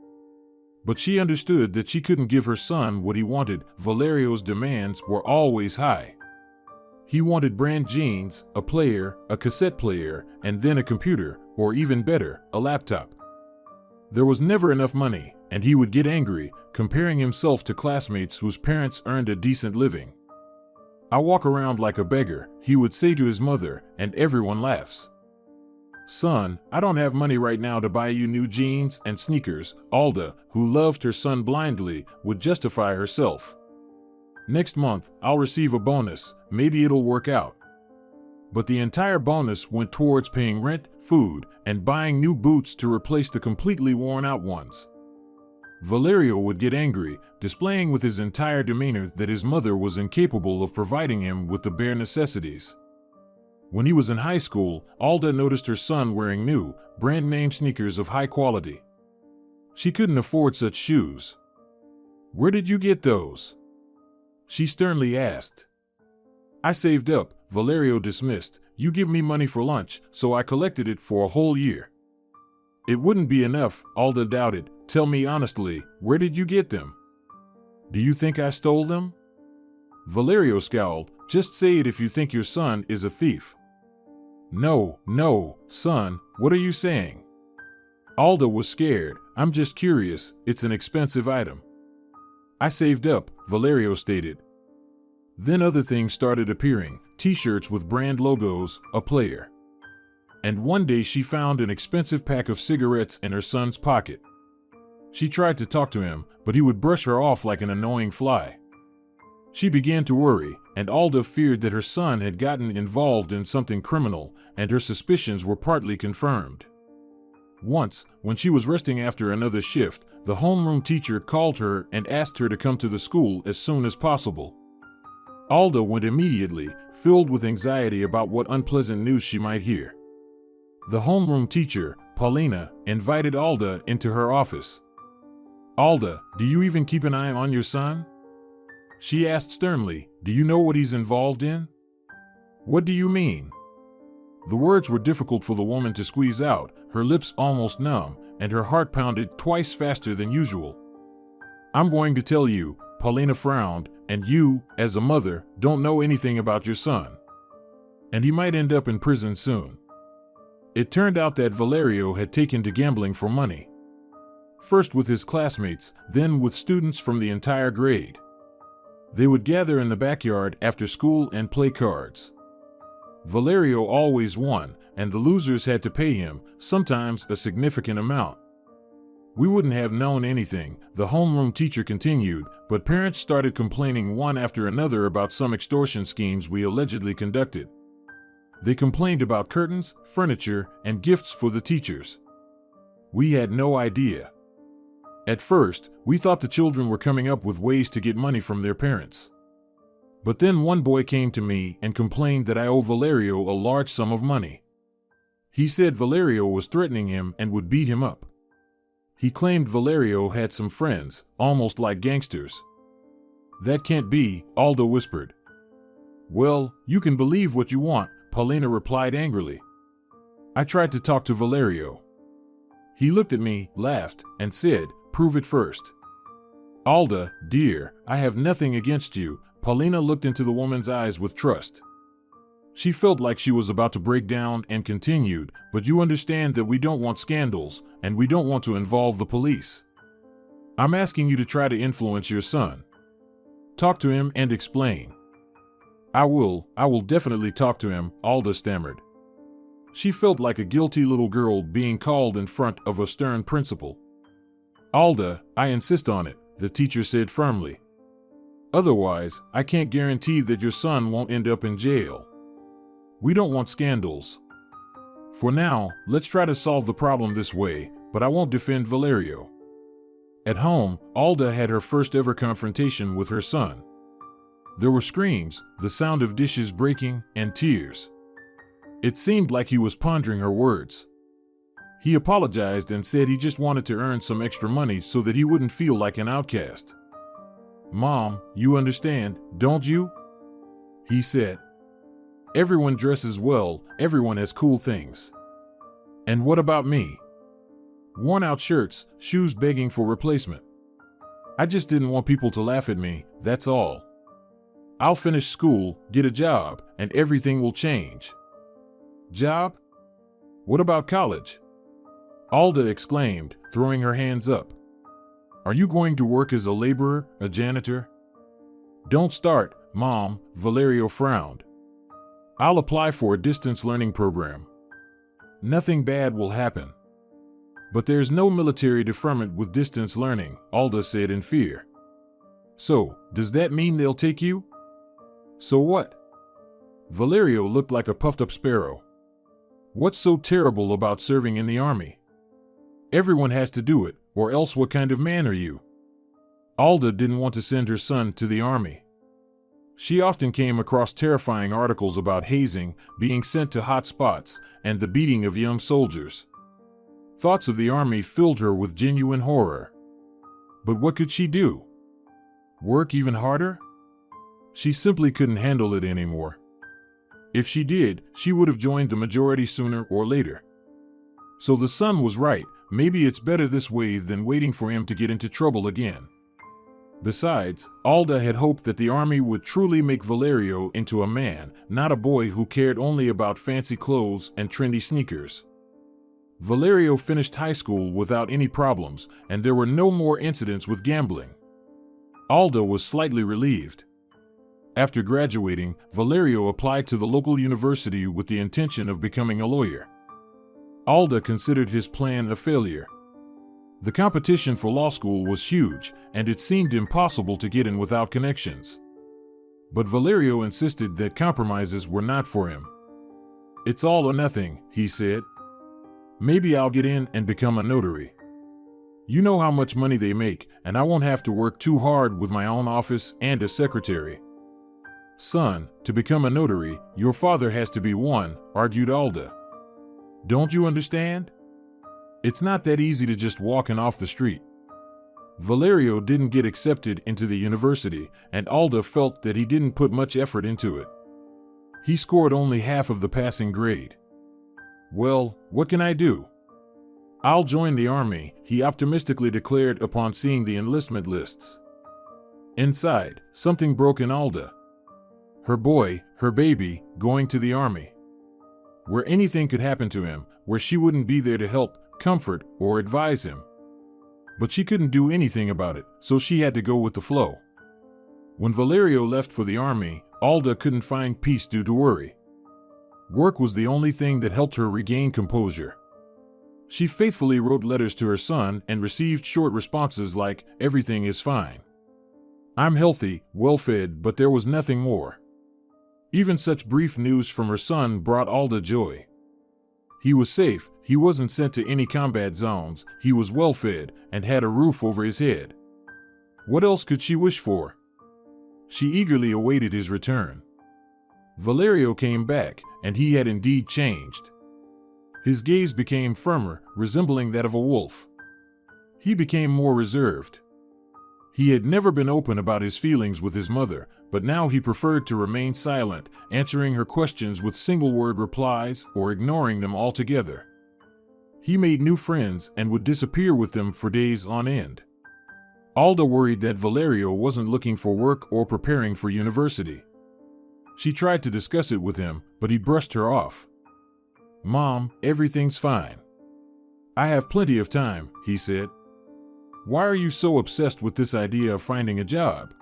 But she understood that she couldn't give her son what he wanted. Valerio's demands were always high. He wanted brand jeans, a player, a cassette player, and then a computer, or even better, a laptop. There was never enough money, and he would get angry, comparing himself to classmates whose parents earned a decent living. I walk around like a beggar, he would say to his mother, and everyone laughs. Son, I don't have money right now to buy you new jeans and sneakers, Alda, who loved her son blindly, would justify herself. Next month, I'll receive a bonus, maybe it'll work out. But the entire bonus went towards paying rent, food, and buying new boots to replace the completely worn-out ones. Valerio would get angry, displaying with his entire demeanor that his mother was incapable of providing him with the bare necessities. When he was in high school, Alda noticed her son wearing new, brand-name sneakers of high quality. She couldn't afford such shoes. "Where did you get those?" she sternly asked. "I saved up," Valerio dismissed. "You give me money for lunch, so I collected it for a whole year." "It wouldn't be enough," Alda doubted. "Tell me honestly, where did you get them? Do you think I stole them?" Valerio scowled. "Just say it if you think your son is a thief." No, son, what are you saying?" Alda was scared. "I'm just curious, it's an expensive item." "I saved up," Valerio stated. Then other things started appearing, t-shirts with brand logos, a player. And one day she found an expensive pack of cigarettes in her son's pocket. She tried to talk to him, but he would brush her off like an annoying fly. She began to worry, and Alda feared that her son had gotten involved in something criminal, and her suspicions were partly confirmed. Once, when she was resting after another shift, the homeroom teacher called her and asked her to come to the school as soon as possible. Alda went immediately, filled with anxiety about what unpleasant news she might hear. The homeroom teacher, Paulina, invited Alda into her office. "Alda, do you even keep an eye on your son?" she asked sternly. "Do you know what he's involved in?" "What do you mean?" The words were difficult for the woman to squeeze out, her lips almost numb, and her heart pounded twice faster than usual. "I'm going to tell you," Paulina frowned, "and you, as a mother, don't know anything about your son. And he might end up in prison soon." It turned out that Valerio had taken to gambling for money. First with his classmates, then with students from the entire grade. They would gather in the backyard after school and play cards. Valerio always won, and the losers had to pay him, sometimes a significant amount. "We wouldn't have known anything," the homeroom teacher continued, "but parents started complaining one after another about some extortion schemes we allegedly conducted. They complained about curtains, furniture, and gifts for the teachers. We had no idea. At first, we thought the children were coming up with ways to get money from their parents. But then one boy came to me and complained that I owe Valerio a large sum of money. He said Valerio was threatening him and would beat him up. He claimed Valerio had some friends, almost like gangsters." "That can't be," Alda whispered. "Well, you can believe what you want," Paulina replied angrily. "I tried to talk to Valerio. He looked at me, laughed, and said, 'Prove it first.'" "Alda, dear, I have nothing against you." Paulina looked into the woman's eyes with trust. She felt like she was about to break down and continued, "But you understand that we don't want scandals, and we don't want to involve the police. I'm asking you to try to influence your son. Talk to him and explain." I will definitely talk to him," Alda stammered. She felt like a guilty little girl being called in front of a stern principal. "Alda, I insist on it," the teacher said firmly. "Otherwise, I can't guarantee that your son won't end up in jail. We don't want scandals. For now, let's try to solve the problem this way, but I won't defend Valerio." At home, Alda had her first ever confrontation with her son. There were screams, the sound of dishes breaking, and tears. It seemed like he was pondering her words. He apologized and said he just wanted to earn some extra money so that he wouldn't feel like an outcast. "Mom, you understand, don't you?" he said. "Everyone dresses well, everyone has cool things. And what about me? Worn out shirts, shoes begging for replacement. I just didn't want people to laugh at me, that's all. I'll finish school, get a job, and everything will change." "Job? What about college?" Alda exclaimed, throwing her hands up. "Are you going to work as a laborer, a janitor?" "Don't start, Mom," Valerio frowned. "I'll apply for a distance learning program. Nothing bad will happen." "But there's no military deferment with distance learning," Alda said in fear. "So, does that mean they'll take you?" "So what?" Valerio looked like a puffed-up sparrow. What's so terrible about serving in the army? Everyone has to do it, or else what kind of man are you? Alda didn't want to send her son to the army. She often came across terrifying articles about hazing, being sent to hot spots, and the beating of young soldiers. Thoughts of the army filled her with genuine horror. But what could she do? Work even harder? She simply couldn't handle it anymore. If she did, she would have joined the majority sooner or later. So the son was right, maybe it's better this way than waiting for him to get into trouble again. Besides, Alda had hoped that the army would truly make Valerio into a man, not a boy who cared only about fancy clothes and trendy sneakers. Valerio finished high school without any problems, and there were no more incidents with gambling. Alda was slightly relieved. After graduating, Valerio applied to the local university with the intention of becoming a lawyer. Alda considered his plan a failure. The competition for law school was huge, and it seemed impossible to get in without connections. But Valerio insisted that compromises were not for him. "It's all or nothing," he said. "Maybe I'll get in and become a notary. You know how much money they make, and I won't have to work too hard with my own office and a secretary." "Son, to become a notary, your father has to be one," argued Alda. "Don't you understand? It's not that easy to just walk in off the street." Valerio didn't get accepted into the university, and Alda felt that he didn't put much effort into it. He scored only half of the passing grade. "Well, what can I do? I'll join the army," he optimistically declared upon seeing the enlistment lists. Inside, something broke in Alda. Her boy, her baby, going to the army. Where anything could happen to him, where she wouldn't be there to help, comfort, or advise him. But she couldn't do anything about it, so she had to go with the flow. When Valerio left for the army, Alda couldn't find peace due to worry. Work was the only thing that helped her regain composure. She faithfully wrote letters to her son and received short responses like, "Everything is fine. I'm healthy, well-fed," but there was nothing more. Even such brief news from her son brought Alda joy. He was safe, he wasn't sent to any combat zones, he was well-fed, and had a roof over his head. What else could she wish for? She eagerly awaited his return. Valerio came back, and he had indeed changed. His gaze became firmer, resembling that of a wolf. He became more reserved. He had never been open about his feelings with his mother, but now he preferred to remain silent, answering her questions with single-word replies or ignoring them altogether. He made new friends and would disappear with them for days on end. Alda worried that Valerio wasn't looking for work or preparing for university. She tried to discuss it with him, but he brushed her off. "Mom, everything's fine. I have plenty of time," he said. "Why are you so obsessed with this idea of finding a job?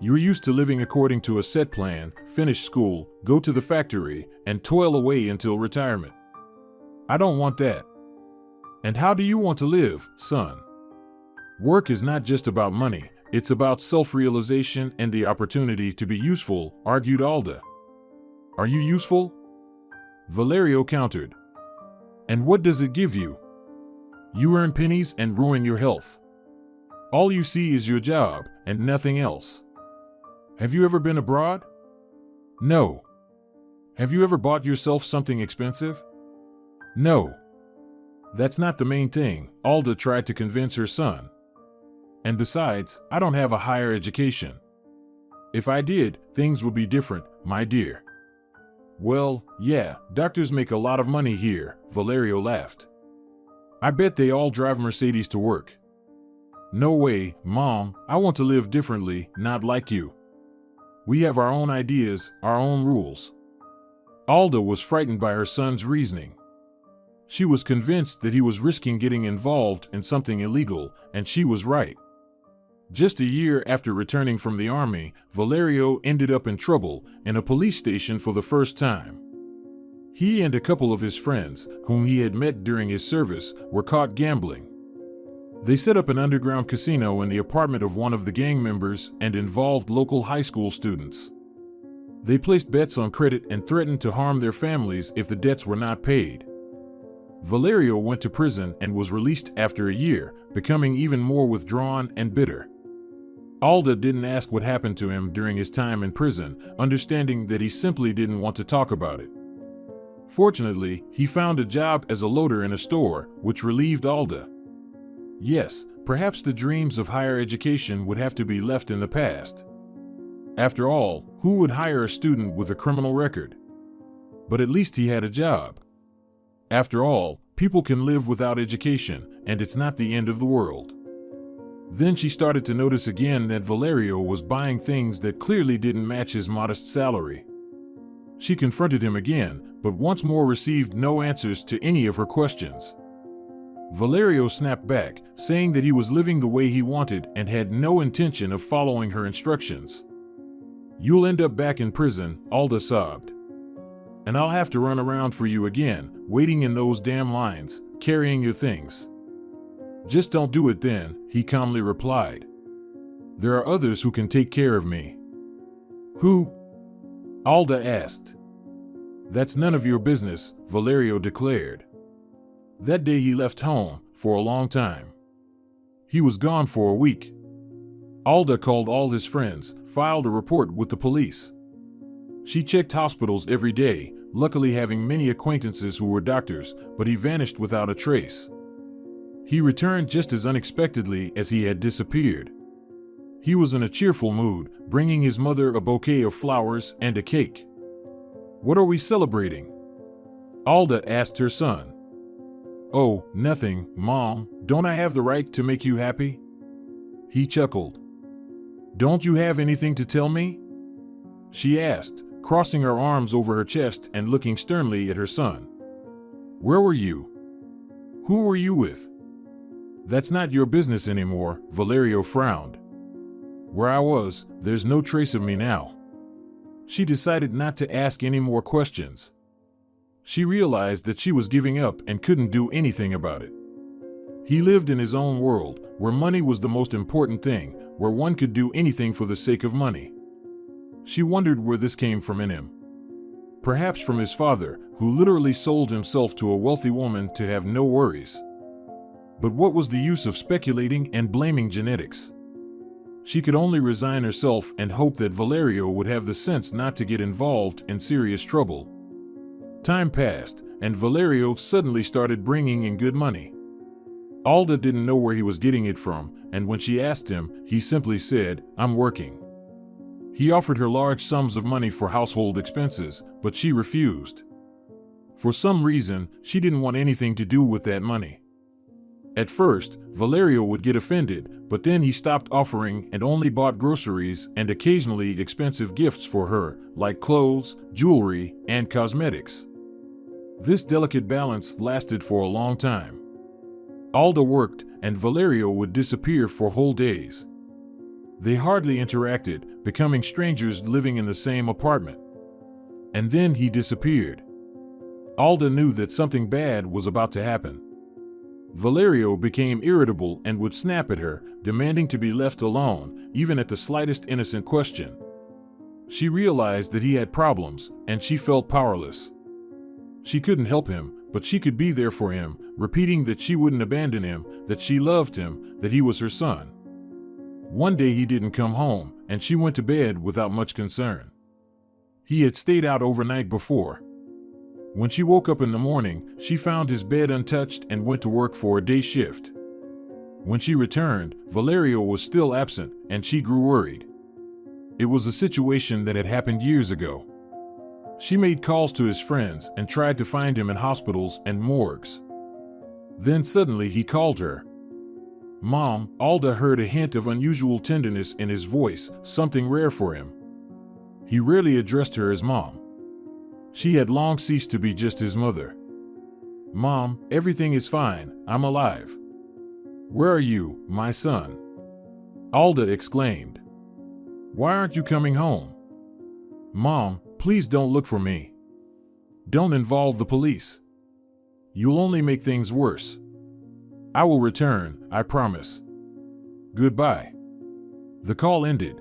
You're used to living according to a set plan, finish school, go to the factory, and toil away until retirement. I don't want that. And how do you want to live, son? Work is not just about money, it's about self-realization and the opportunity to be useful," argued Alda. "Are you useful?" Valerio countered. "And what does it give you? You earn pennies and ruin your health. All you see is your job and nothing else. Have you ever been abroad? No. Have you ever bought yourself something expensive? No. That's not the main thing," Alda tried to convince her son. "And besides, I don't have a higher education. If I did, things would be different, my dear." "Well, yeah, doctors make a lot of money here," Valerio laughed. "I bet they all drive Mercedes to work." "No way, Mom, I want to live differently, not like you. We have our own ideas, our own rules." Alda was frightened by her son's reasoning. She was convinced that he was risking getting involved in something illegal, and she was right. Just a year after returning from the army, Valerio ended up in trouble in a police station for the first time. He and a couple of his friends, whom he had met during his service, were caught gambling. They set up an underground casino in the apartment of one of the gang members and involved local high school students. They placed bets on credit and threatened to harm their families if the debts were not paid. Valerio went to prison and was released after a year, becoming even more withdrawn and bitter. Alda didn't ask what happened to him during his time in prison, understanding that he simply didn't want to talk about it. Fortunately, he found a job as a loader in a store, which relieved Alda. Yes, perhaps the dreams of higher education would have to be left in the past. After all, who would hire a student with a criminal record? But at least he had a job. After all, people can live without education, and it's not the end of the world. Then she started to notice again that Valerio was buying things that clearly didn't match his modest salary. She confronted him again, but once more received no answers to any of her questions. Valerio snapped back, saying that he was living the way he wanted and had no intention of following her instructions. "You'll end up back in prison," Alda sobbed. "And I'll have to run around for you again, waiting in those damn lines, carrying your things." "Just don't do it then," he calmly replied. "There are others who can take care of me." "Who?" Alda asked. "That's none of your business," Valerio declared. That day he left home, for a long time. He was gone for a week. Alda called all his friends, filed a report with the police. She checked hospitals every day, luckily having many acquaintances who were doctors, but he vanished without a trace. He returned just as unexpectedly as he had disappeared. He was in a cheerful mood, bringing his mother a bouquet of flowers and a cake. "What are we celebrating?" Alda asked her son. "Oh, nothing, Mom. Don't I have the right to make you happy?" He chuckled. "Don't you have anything to tell me?" she asked, crossing her arms over her chest and looking sternly at her son. "Where were you? Who were you with?" "That's not your business anymore," Valerio frowned. "Where I was, there's no trace of me now." She decided not to ask any more questions. She realized that she was giving up and couldn't do anything about it. He lived in his own world, where money was the most important thing, where one could do anything for the sake of money. She wondered where this came from in him. Perhaps from his father, who literally sold himself to a wealthy woman to have no worries. But what was the use of speculating and blaming genetics? She could only resign herself and hope that Valerio would have the sense not to get involved in serious trouble. Time passed, and Valerio suddenly started bringing in good money. Alda didn't know where he was getting it from, and when she asked him, he simply said, "I'm working." He offered her large sums of money for household expenses, but she refused. For some reason, she didn't want anything to do with that money. At first, Valerio would get offended, but then he stopped offering and only bought groceries and occasionally expensive gifts for her, like clothes, jewelry, and cosmetics. This delicate balance lasted for a long time. Alda worked, and Valerio would disappear for whole days. They hardly interacted, becoming strangers living in the same apartment. And then he disappeared. Alda knew that something bad was about to happen. Valerio became irritable and would snap at her, demanding to be left alone, even at the slightest innocent question. She realized that he had problems, and she felt powerless. She couldn't help him, but she could be there for him, repeating that she wouldn't abandon him, that she loved him, that he was her son. One day he didn't come home, and she went to bed without much concern. He had stayed out overnight before. When she woke up in the morning, she found his bed untouched and went to work for a day shift. When she returned, Valerio was still absent, and she grew worried. It was a situation that had happened years ago. She made calls to his friends and tried to find him in hospitals and morgues. Then suddenly he called her. "Mom," Alda heard a hint of unusual tenderness in his voice, something rare for him. He rarely addressed her as Mom. She had long ceased to be just his mother. "Mom, everything is fine, I'm alive." "Where are you, my son?" Alda exclaimed. "Why aren't you coming home?" "Mom, please don't look for me. Don't involve the police. You'll only make things worse. I will return, I promise. Goodbye." The call ended.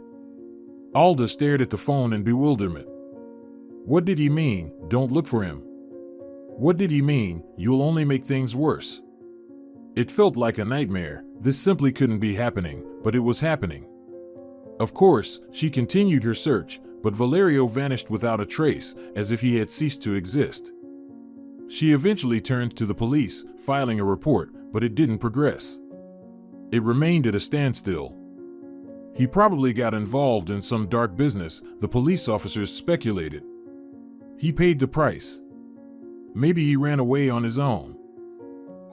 Alda stared at the phone in bewilderment. What did he mean, don't look for him? What did he mean, you'll only make things worse? It felt like a nightmare. This simply couldn't be happening, but it was happening. Of course, she continued her search, but Valerio vanished without a trace, as if he had ceased to exist. She eventually turned to the police, filing a report, but it didn't progress. It remained at a standstill. He probably got involved in some dark business, the police officers speculated. He paid the price. Maybe he ran away on his own.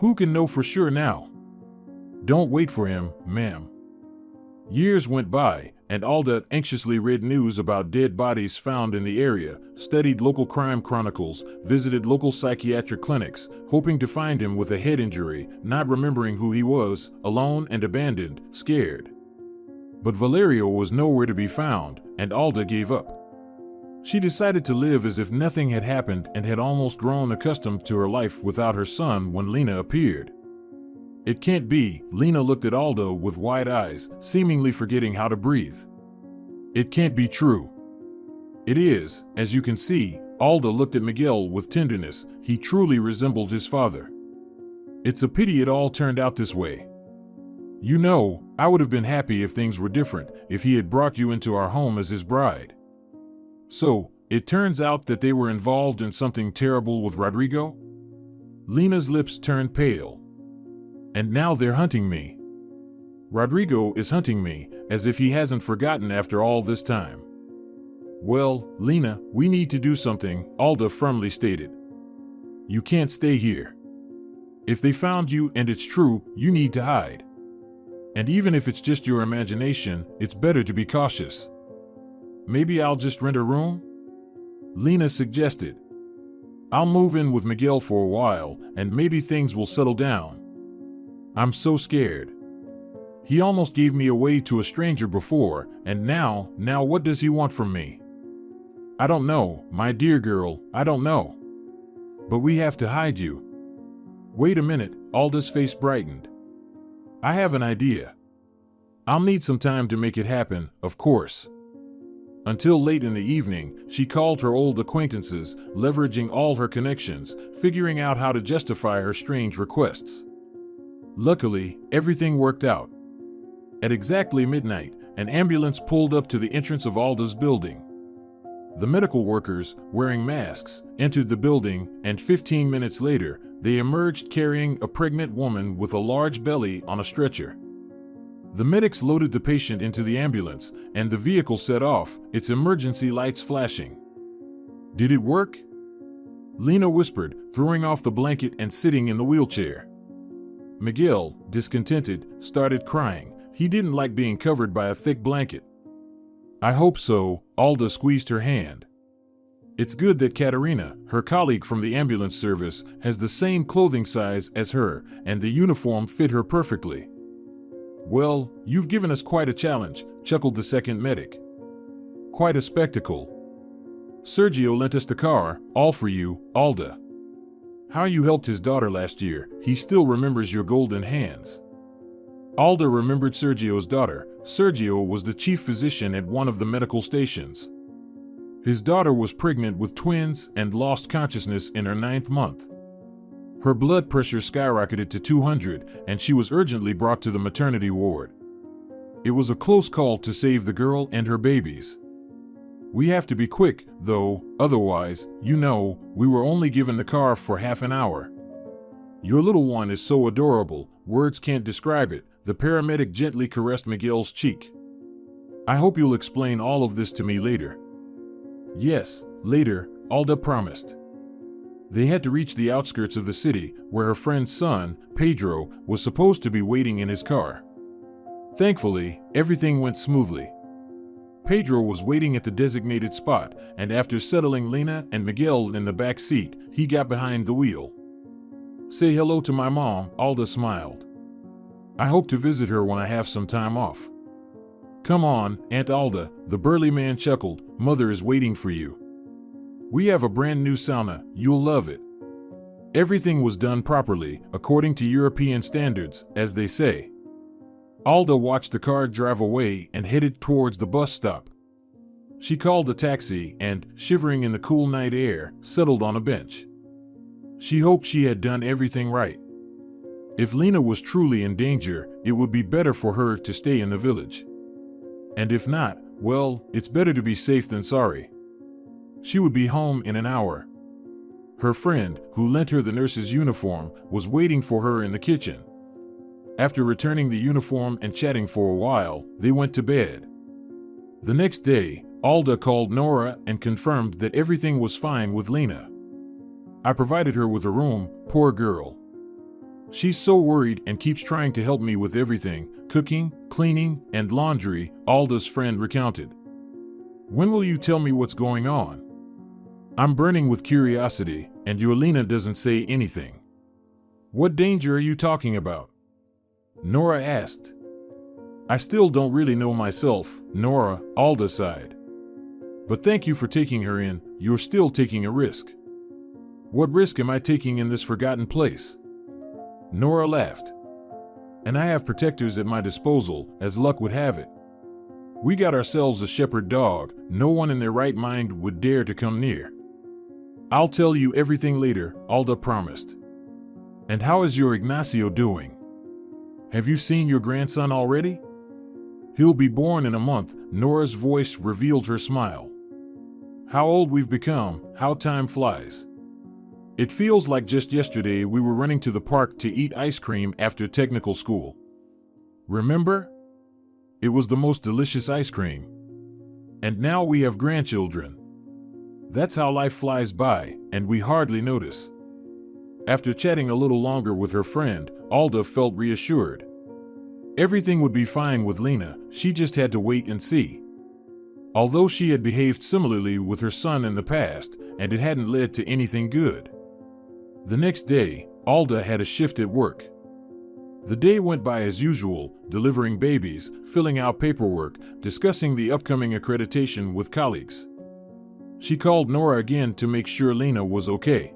Who can know for sure now? Don't wait for him, ma'am. Years went by, and Alda anxiously read news about dead bodies found in the area, studied local crime chronicles, visited local psychiatric clinics, hoping to find him with a head injury, not remembering who he was, alone and abandoned, scared. But Valerio was nowhere to be found, and Alda gave up. She decided to live as if nothing had happened and had almost grown accustomed to her life without her son when Lena appeared. It can't be, Lena looked at Alda with wide eyes, seemingly forgetting how to breathe. It can't be true. It is, as you can see, Alda looked at Miguel with tenderness. He truly resembled his father. It's a pity it all turned out this way. You know, I would have been happy if things were different, if he had brought you into our home as his bride. So, it turns out that they were involved in something terrible with Rodrigo? Lena's lips turned pale. And now they're hunting me. Rodrigo is hunting me, as if he hasn't forgotten after all this time. Well, Lena, we need to do something, Alda firmly stated. You can't stay here. If they found you and it's true, you need to hide. And even if it's just your imagination, it's better to be cautious. Maybe I'll just rent a room? Lena suggested. I'll move in with Miguel for a while, and maybe things will settle down. I'm so scared. He almost gave me away to a stranger before, and now what does he want from me? I don't know, my dear girl, I don't know. But we have to hide you. Wait a minute, Alda's face brightened. I have an idea. I'll need some time to make it happen, of course. Until late in the evening, she called her old acquaintances, leveraging all her connections, figuring out how to justify her strange requests. Luckily, everything worked out. At exactly midnight, an ambulance pulled up to the entrance of Alda's building. The medical workers, wearing masks, entered the building, and 15 minutes later, they emerged carrying a pregnant woman with a large belly on a stretcher. The medics loaded the patient into the ambulance, and the vehicle set off, its emergency lights flashing. Did it work? Lena whispered, throwing off the blanket and sitting in the wheelchair. Miguel, discontented, started crying. He didn't like being covered by a thick blanket. I hope so, Alda squeezed her hand. It's good that Katerina, her colleague from the ambulance service, has the same clothing size as her, and the uniform fit her perfectly. Well, you've given us quite a challenge, chuckled the second medic. Quite a spectacle. Sergio lent us the car, all for you, Alda. How you helped his daughter last year, he still remembers your golden hands. Alda remembered Sergio's daughter. Sergio was the chief physician at one of the medical stations. His daughter was pregnant with twins and lost consciousness in her 9th month. Her blood pressure skyrocketed to 200, and she was urgently brought to the maternity ward. It was a close call to save the girl and her babies. We have to be quick, though, otherwise, you know, we were only given the car for half an hour. Your little one is so adorable, words can't describe it, the paramedic gently caressed Miguel's cheek. I hope you'll explain all of this to me later. Yes, later, Alda promised. They had to reach the outskirts of the city, where her friend's son, Pedro, was supposed to be waiting in his car. Thankfully, everything went smoothly. Pedro was waiting at the designated spot, and after settling Lena and Miguel in the back seat, he got behind the wheel. Say hello to my mom, Alda smiled. I hope to visit her when I have some time off. Come on, Aunt Alda, the burly man chuckled, Mother is waiting for you. We have a brand new sauna, you'll love it. Everything was done properly, according to European standards, as they say. Alda watched the car drive away and headed towards the bus stop. She called a taxi and, shivering in the cool night air, settled on a bench. She hoped she had done everything right. If Lena was truly in danger, it would be better for her to stay in the village. And if not, well, it's better to be safe than sorry. She would be home in an hour. Her friend, who lent her the nurse's uniform, was waiting for her in the kitchen. After returning the uniform and chatting for a while, they went to bed. The next day, Alda called Nora and confirmed that everything was fine with Lena. I provided her with a room, poor girl. She's so worried and keeps trying to help me with everything, cooking, cleaning, and laundry, Alda's friend recounted. When will you tell me what's going on? I'm burning with curiosity, and your Lena doesn't say anything. What danger are you talking about? Nora asked. I still don't really know myself, Nora, Alda sighed. But thank you for taking her in, you're still taking a risk. What risk am I taking in this forgotten place? Nora laughed. And I have protectors at my disposal, as luck would have it. We got ourselves a shepherd dog, no one in their right mind would dare to come near. I'll tell you everything later, Alda promised. And how is your Ignacio doing? Have you seen your grandson already? He'll be born in a month, Nora's voice revealed her smile. How old we've become, how time flies. It feels like just yesterday we were running to the park to eat ice cream after technical school. Remember? It was the most delicious ice cream. And now we have grandchildren. That's how life flies by, and we hardly notice. After chatting a little longer with her friend, Alda felt reassured. Everything would be fine with Lena, she just had to wait and see. Although she had behaved similarly with her son in the past, and it hadn't led to anything good. The next day, Alda had a shift at work. The day went by as usual, delivering babies, filling out paperwork, discussing the upcoming accreditation with colleagues. She called Nora again to make sure Lena was okay.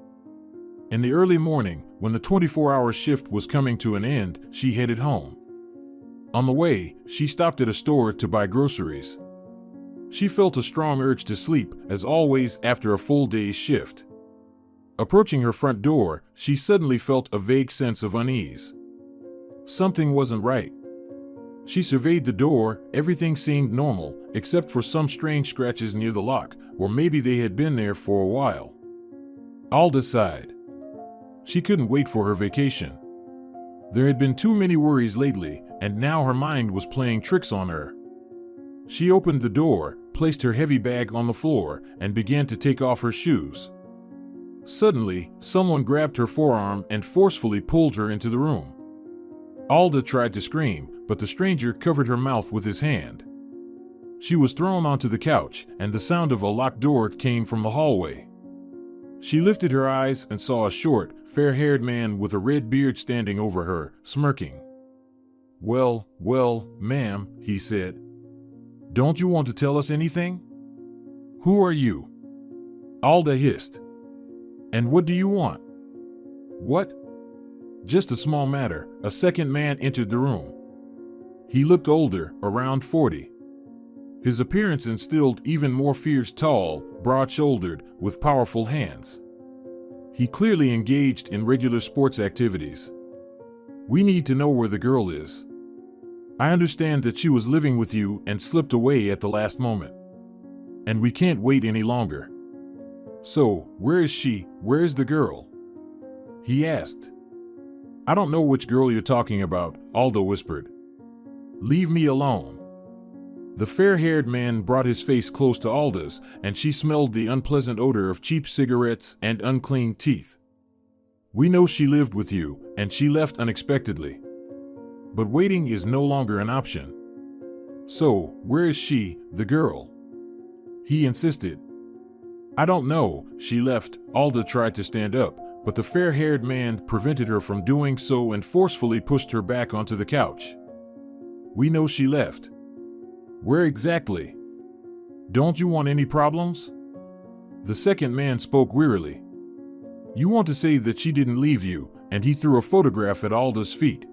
In the early morning, when the 24-hour shift was coming to an end, she headed home. On the way, she stopped at a store to buy groceries. She felt a strong urge to sleep, as always after a full day's shift. Approaching her front door, she suddenly felt a vague sense of unease. Something wasn't right. She surveyed the door, everything seemed normal, except for some strange scratches near the lock, or maybe they had been there for a while. Alda sighed. She couldn't wait for her vacation. There had been too many worries lately, and now her mind was playing tricks on her. She opened the door, placed her heavy bag on the floor, and began to take off her shoes. Suddenly, someone grabbed her forearm and forcefully pulled her into the room. Alda tried to scream, but the stranger covered her mouth with his hand. She was thrown onto the couch, and the sound of a locked door came from the hallway. She lifted her eyes and saw a short, fair-haired man with a red beard standing over her, smirking. Well, ma'am, he said. Don't you want to tell us anything? Who are you? Alda hissed. And what do you want? What? Just a small matter. A second man entered the room. He looked older, around 40. His appearance instilled even more fears, tall, broad-shouldered, with powerful hands. He clearly engaged in regular sports activities. We need to know where the girl is. I understand that she was living with you and slipped away at the last moment. And we can't wait any longer. So, where is she? Where is the girl? He asked. I don't know which girl you're talking about, Alda whispered. Leave me alone. The fair-haired man brought his face close to Alda's, and she smelled the unpleasant odor of cheap cigarettes and unclean teeth. We know she lived with you, and she left unexpectedly. But waiting is no longer an option. So, where is she, the girl? He insisted. I don't know, she left. Alda tried to stand up, but the fair-haired man prevented her from doing so and forcefully pushed her back onto the couch. We know she left. Where exactly? Don't you want any problems? The second man spoke wearily. You want to say that she didn't leave you, and he threw a photograph at Alda's feet.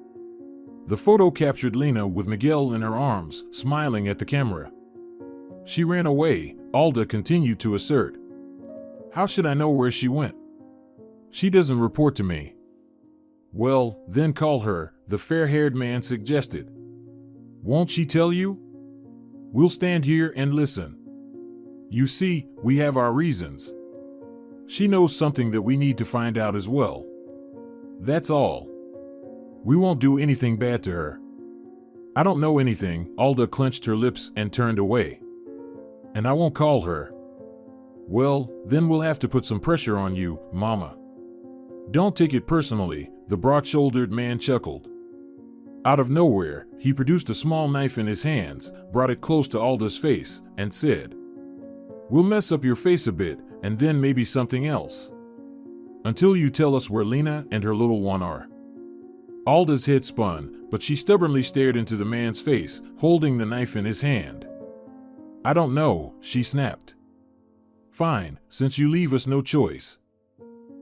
The photo captured Lena with Miguel in her arms, smiling at the camera. She ran away, Alda continued to assert. How should I know where she went? She doesn't report to me. Well, then call her, the fair-haired man suggested. Won't she tell you? We'll stand here and listen. You see, we have our reasons. She knows something that we need to find out as well. That's all. We won't do anything bad to her. I don't know anything, Alda clenched her lips and turned away. And I won't call her. Well, then we'll have to put some pressure on you, Mama. Don't take it personally, the broad-shouldered man chuckled. Out of nowhere, he produced a small knife in his hands, brought it close to Alda's face, and said, We'll mess up your face a bit, and then maybe something else. Until you tell us where Lena and her little one are. Alda's head spun, but she stubbornly stared into the man's face, holding the knife in his hand. I don't know, she snapped. Fine, since you leave us no choice.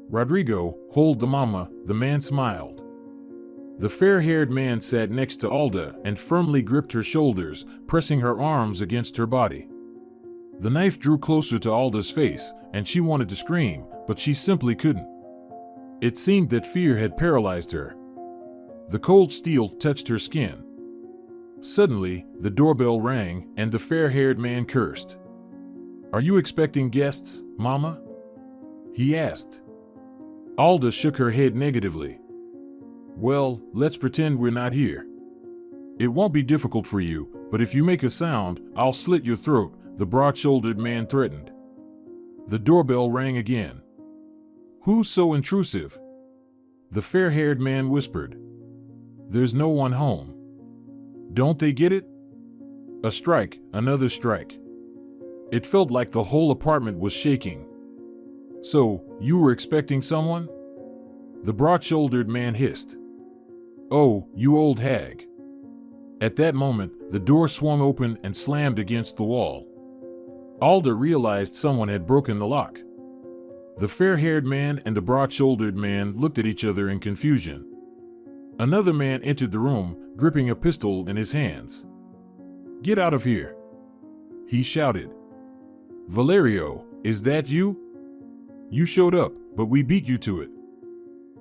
Rodrigo, hold the mama, the man smiled. The fair-haired man sat next to Alda and firmly gripped her shoulders, pressing her arms against her body. The knife drew closer to Alda's face, and she wanted to scream, but she simply couldn't. It seemed that fear had paralyzed her. The cold steel touched her skin. Suddenly, the doorbell rang, and the fair-haired man cursed. Are you expecting guests, Mama? He asked. Alda shook her head negatively. Well, let's pretend we're not here. It won't be difficult for you, but if you make a sound, I'll slit your throat, the broad-shouldered man threatened. The doorbell rang again. Who's so intrusive? The fair-haired man whispered. There's no one home. Don't they get it? A strike, another strike. It felt like the whole apartment was shaking. So, you were expecting someone? The broad-shouldered man hissed. Oh, you old hag. At that moment, the door swung open and slammed against the wall. Alda realized someone had broken the lock. The fair-haired man and the broad-shouldered man looked at each other in confusion. Another man entered the room, gripping a pistol in his hands. Get out of here, he shouted. Valerio, is that you? You showed up, but we beat you to it.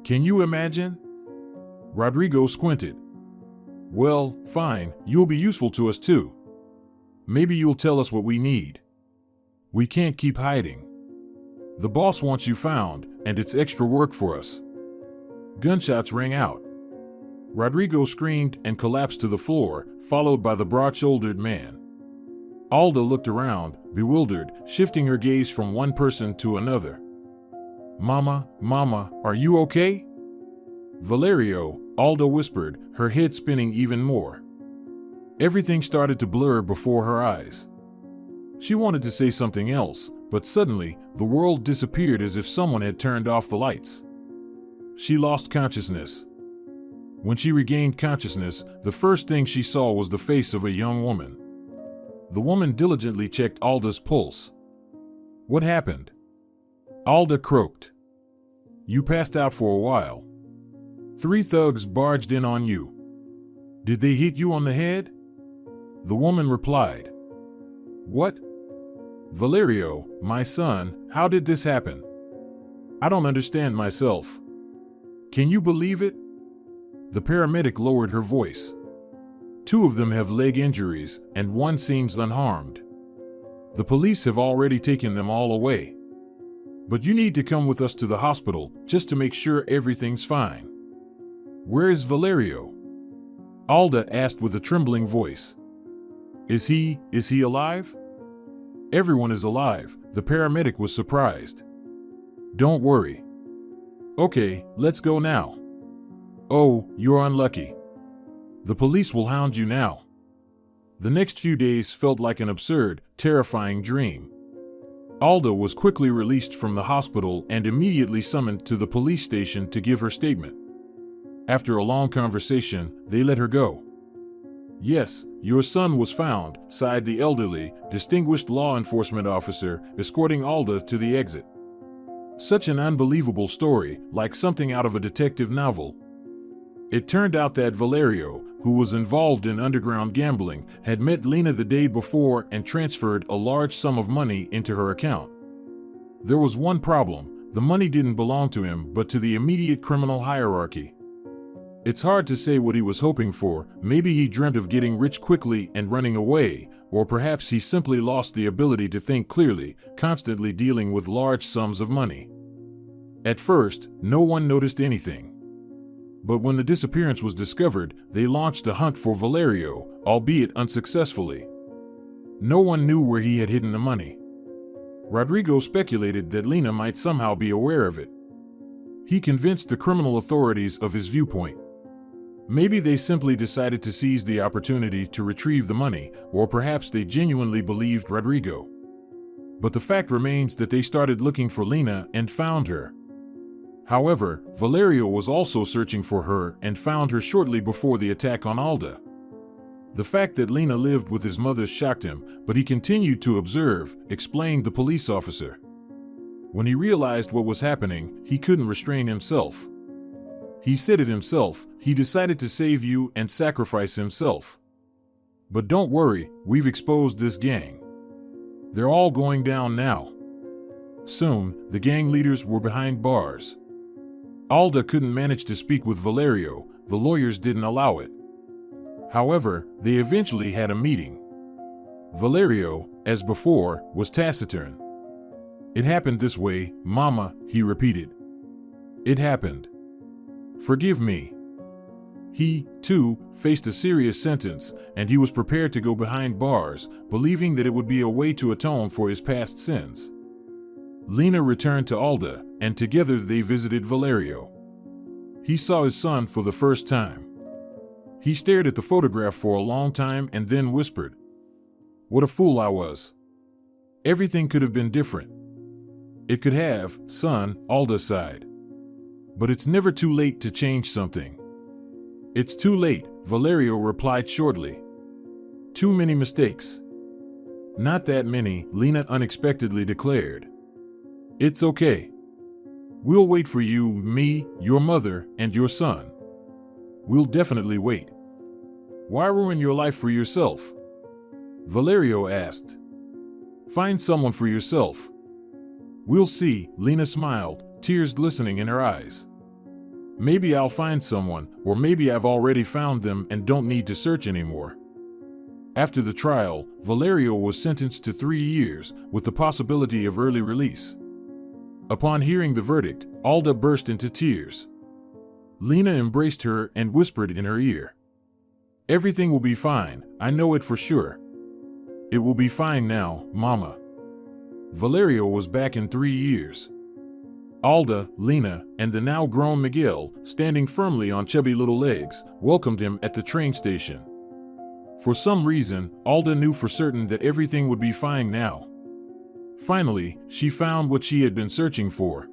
Can you imagine? Rodrigo squinted. Well, fine, you'll be useful to us too. Maybe you'll tell us what we need. We can't keep hiding. The boss wants you found, and it's extra work for us. Gunshots rang out. Rodrigo screamed and collapsed to the floor, followed by the broad-shouldered man. Alda looked around, bewildered, shifting her gaze from one person to another. Mama, are you okay? Valerio, Alda whispered, her head spinning even more. Everything started to blur before her eyes. She wanted to say something else, but suddenly, the world disappeared as if someone had turned off the lights. She lost consciousness. When she regained consciousness, the first thing she saw was the face of a young woman. The woman diligently checked Alda's pulse. What happened? Alda croaked. You passed out for a while. 3 thugs barged in on you. Did they hit you on the head? The woman replied. What? Valerio, my son, how did this happen? I don't understand myself. Can you believe it? The paramedic lowered her voice. 2 of them have leg injuries, and 1 seems unharmed. The police have already taken them all away. But you need to come with us to the hospital, just to make sure everything's fine. Where is Valerio? Alda asked with a trembling voice. Is he alive? Everyone is alive, the paramedic was surprised. Don't worry. Okay, let's go now. Oh, you're unlucky. The police will hound you now. The next few days felt like an absurd, terrifying dream. Alda was quickly released from the hospital and immediately summoned to the police station to give her statement. After a long conversation, they let her go. Yes, your son was found, sighed the elderly, distinguished law enforcement officer, escorting Alda to the exit. Such an unbelievable story, like something out of a detective novel. It turned out that Valerio, who was involved in underground gambling, had met Lena the day before and transferred a large sum of money into her account. There was one problem. The money didn't belong to him, but to the immediate criminal hierarchy. It's hard to say what he was hoping for. Maybe he dreamt of getting rich quickly and running away, or perhaps he simply lost the ability to think clearly, constantly dealing with large sums of money. At first, no one noticed anything. But when the disappearance was discovered, they launched a hunt for Valerio, albeit unsuccessfully. No one knew where he had hidden the money. Rodrigo speculated that Lena might somehow be aware of it. He convinced the criminal authorities of his viewpoint. Maybe they simply decided to seize the opportunity to retrieve the money, or perhaps they genuinely believed Rodrigo. But the fact remains that they started looking for Lena and found her. However, Valerio was also searching for her and found her shortly before the attack on Alda. The fact that Lena lived with his mother shocked him, but he continued to observe, explained the police officer. When he realized what was happening, he couldn't restrain himself. He said it himself, he decided to save you and sacrifice himself. But don't worry, we've exposed this gang. They're all going down now. Soon, the gang leaders were behind bars. Alda couldn't manage to speak with Valerio, the lawyers didn't allow it. However, they eventually had a meeting. Valerio, as before, was taciturn. It happened this way, Mama, he repeated. It happened. Forgive me. He, too, faced a serious sentence, and he was prepared to go behind bars, believing that it would be a way to atone for his past sins. Lena returned to Alda, and together they visited Valerio. He saw his son for the first time. He stared at the photograph for a long time and then whispered, "What a fool I was. Everything could have been different." "It could have, son," Alda sighed. "But it's never too late to change something." "It's too late," Valerio replied shortly. "Too many mistakes." "Not that many," Lena unexpectedly declared. "It's okay. We'll wait for you, me, your mother, and your son. We'll definitely wait." "Why ruin your life for yourself?" Valerio asked. "Find someone for yourself." "We'll see," Lena smiled, tears glistening in her eyes. "Maybe I'll find someone, or maybe I've already found them and don't need to search anymore." After the trial, Valerio was sentenced to 3 years, with the possibility of early release. Upon hearing the verdict, Alda burst into tears. Lena embraced her and whispered in her ear, "Everything will be fine, I know it for sure." "It will be fine now, Mama." Valerio was back in 3 years. Alda, Lena, and the now grown Miguel, standing firmly on chubby little legs, welcomed him at the train station. For some reason, Alda knew for certain that everything would be fine now. Finally, she found what she had been searching for.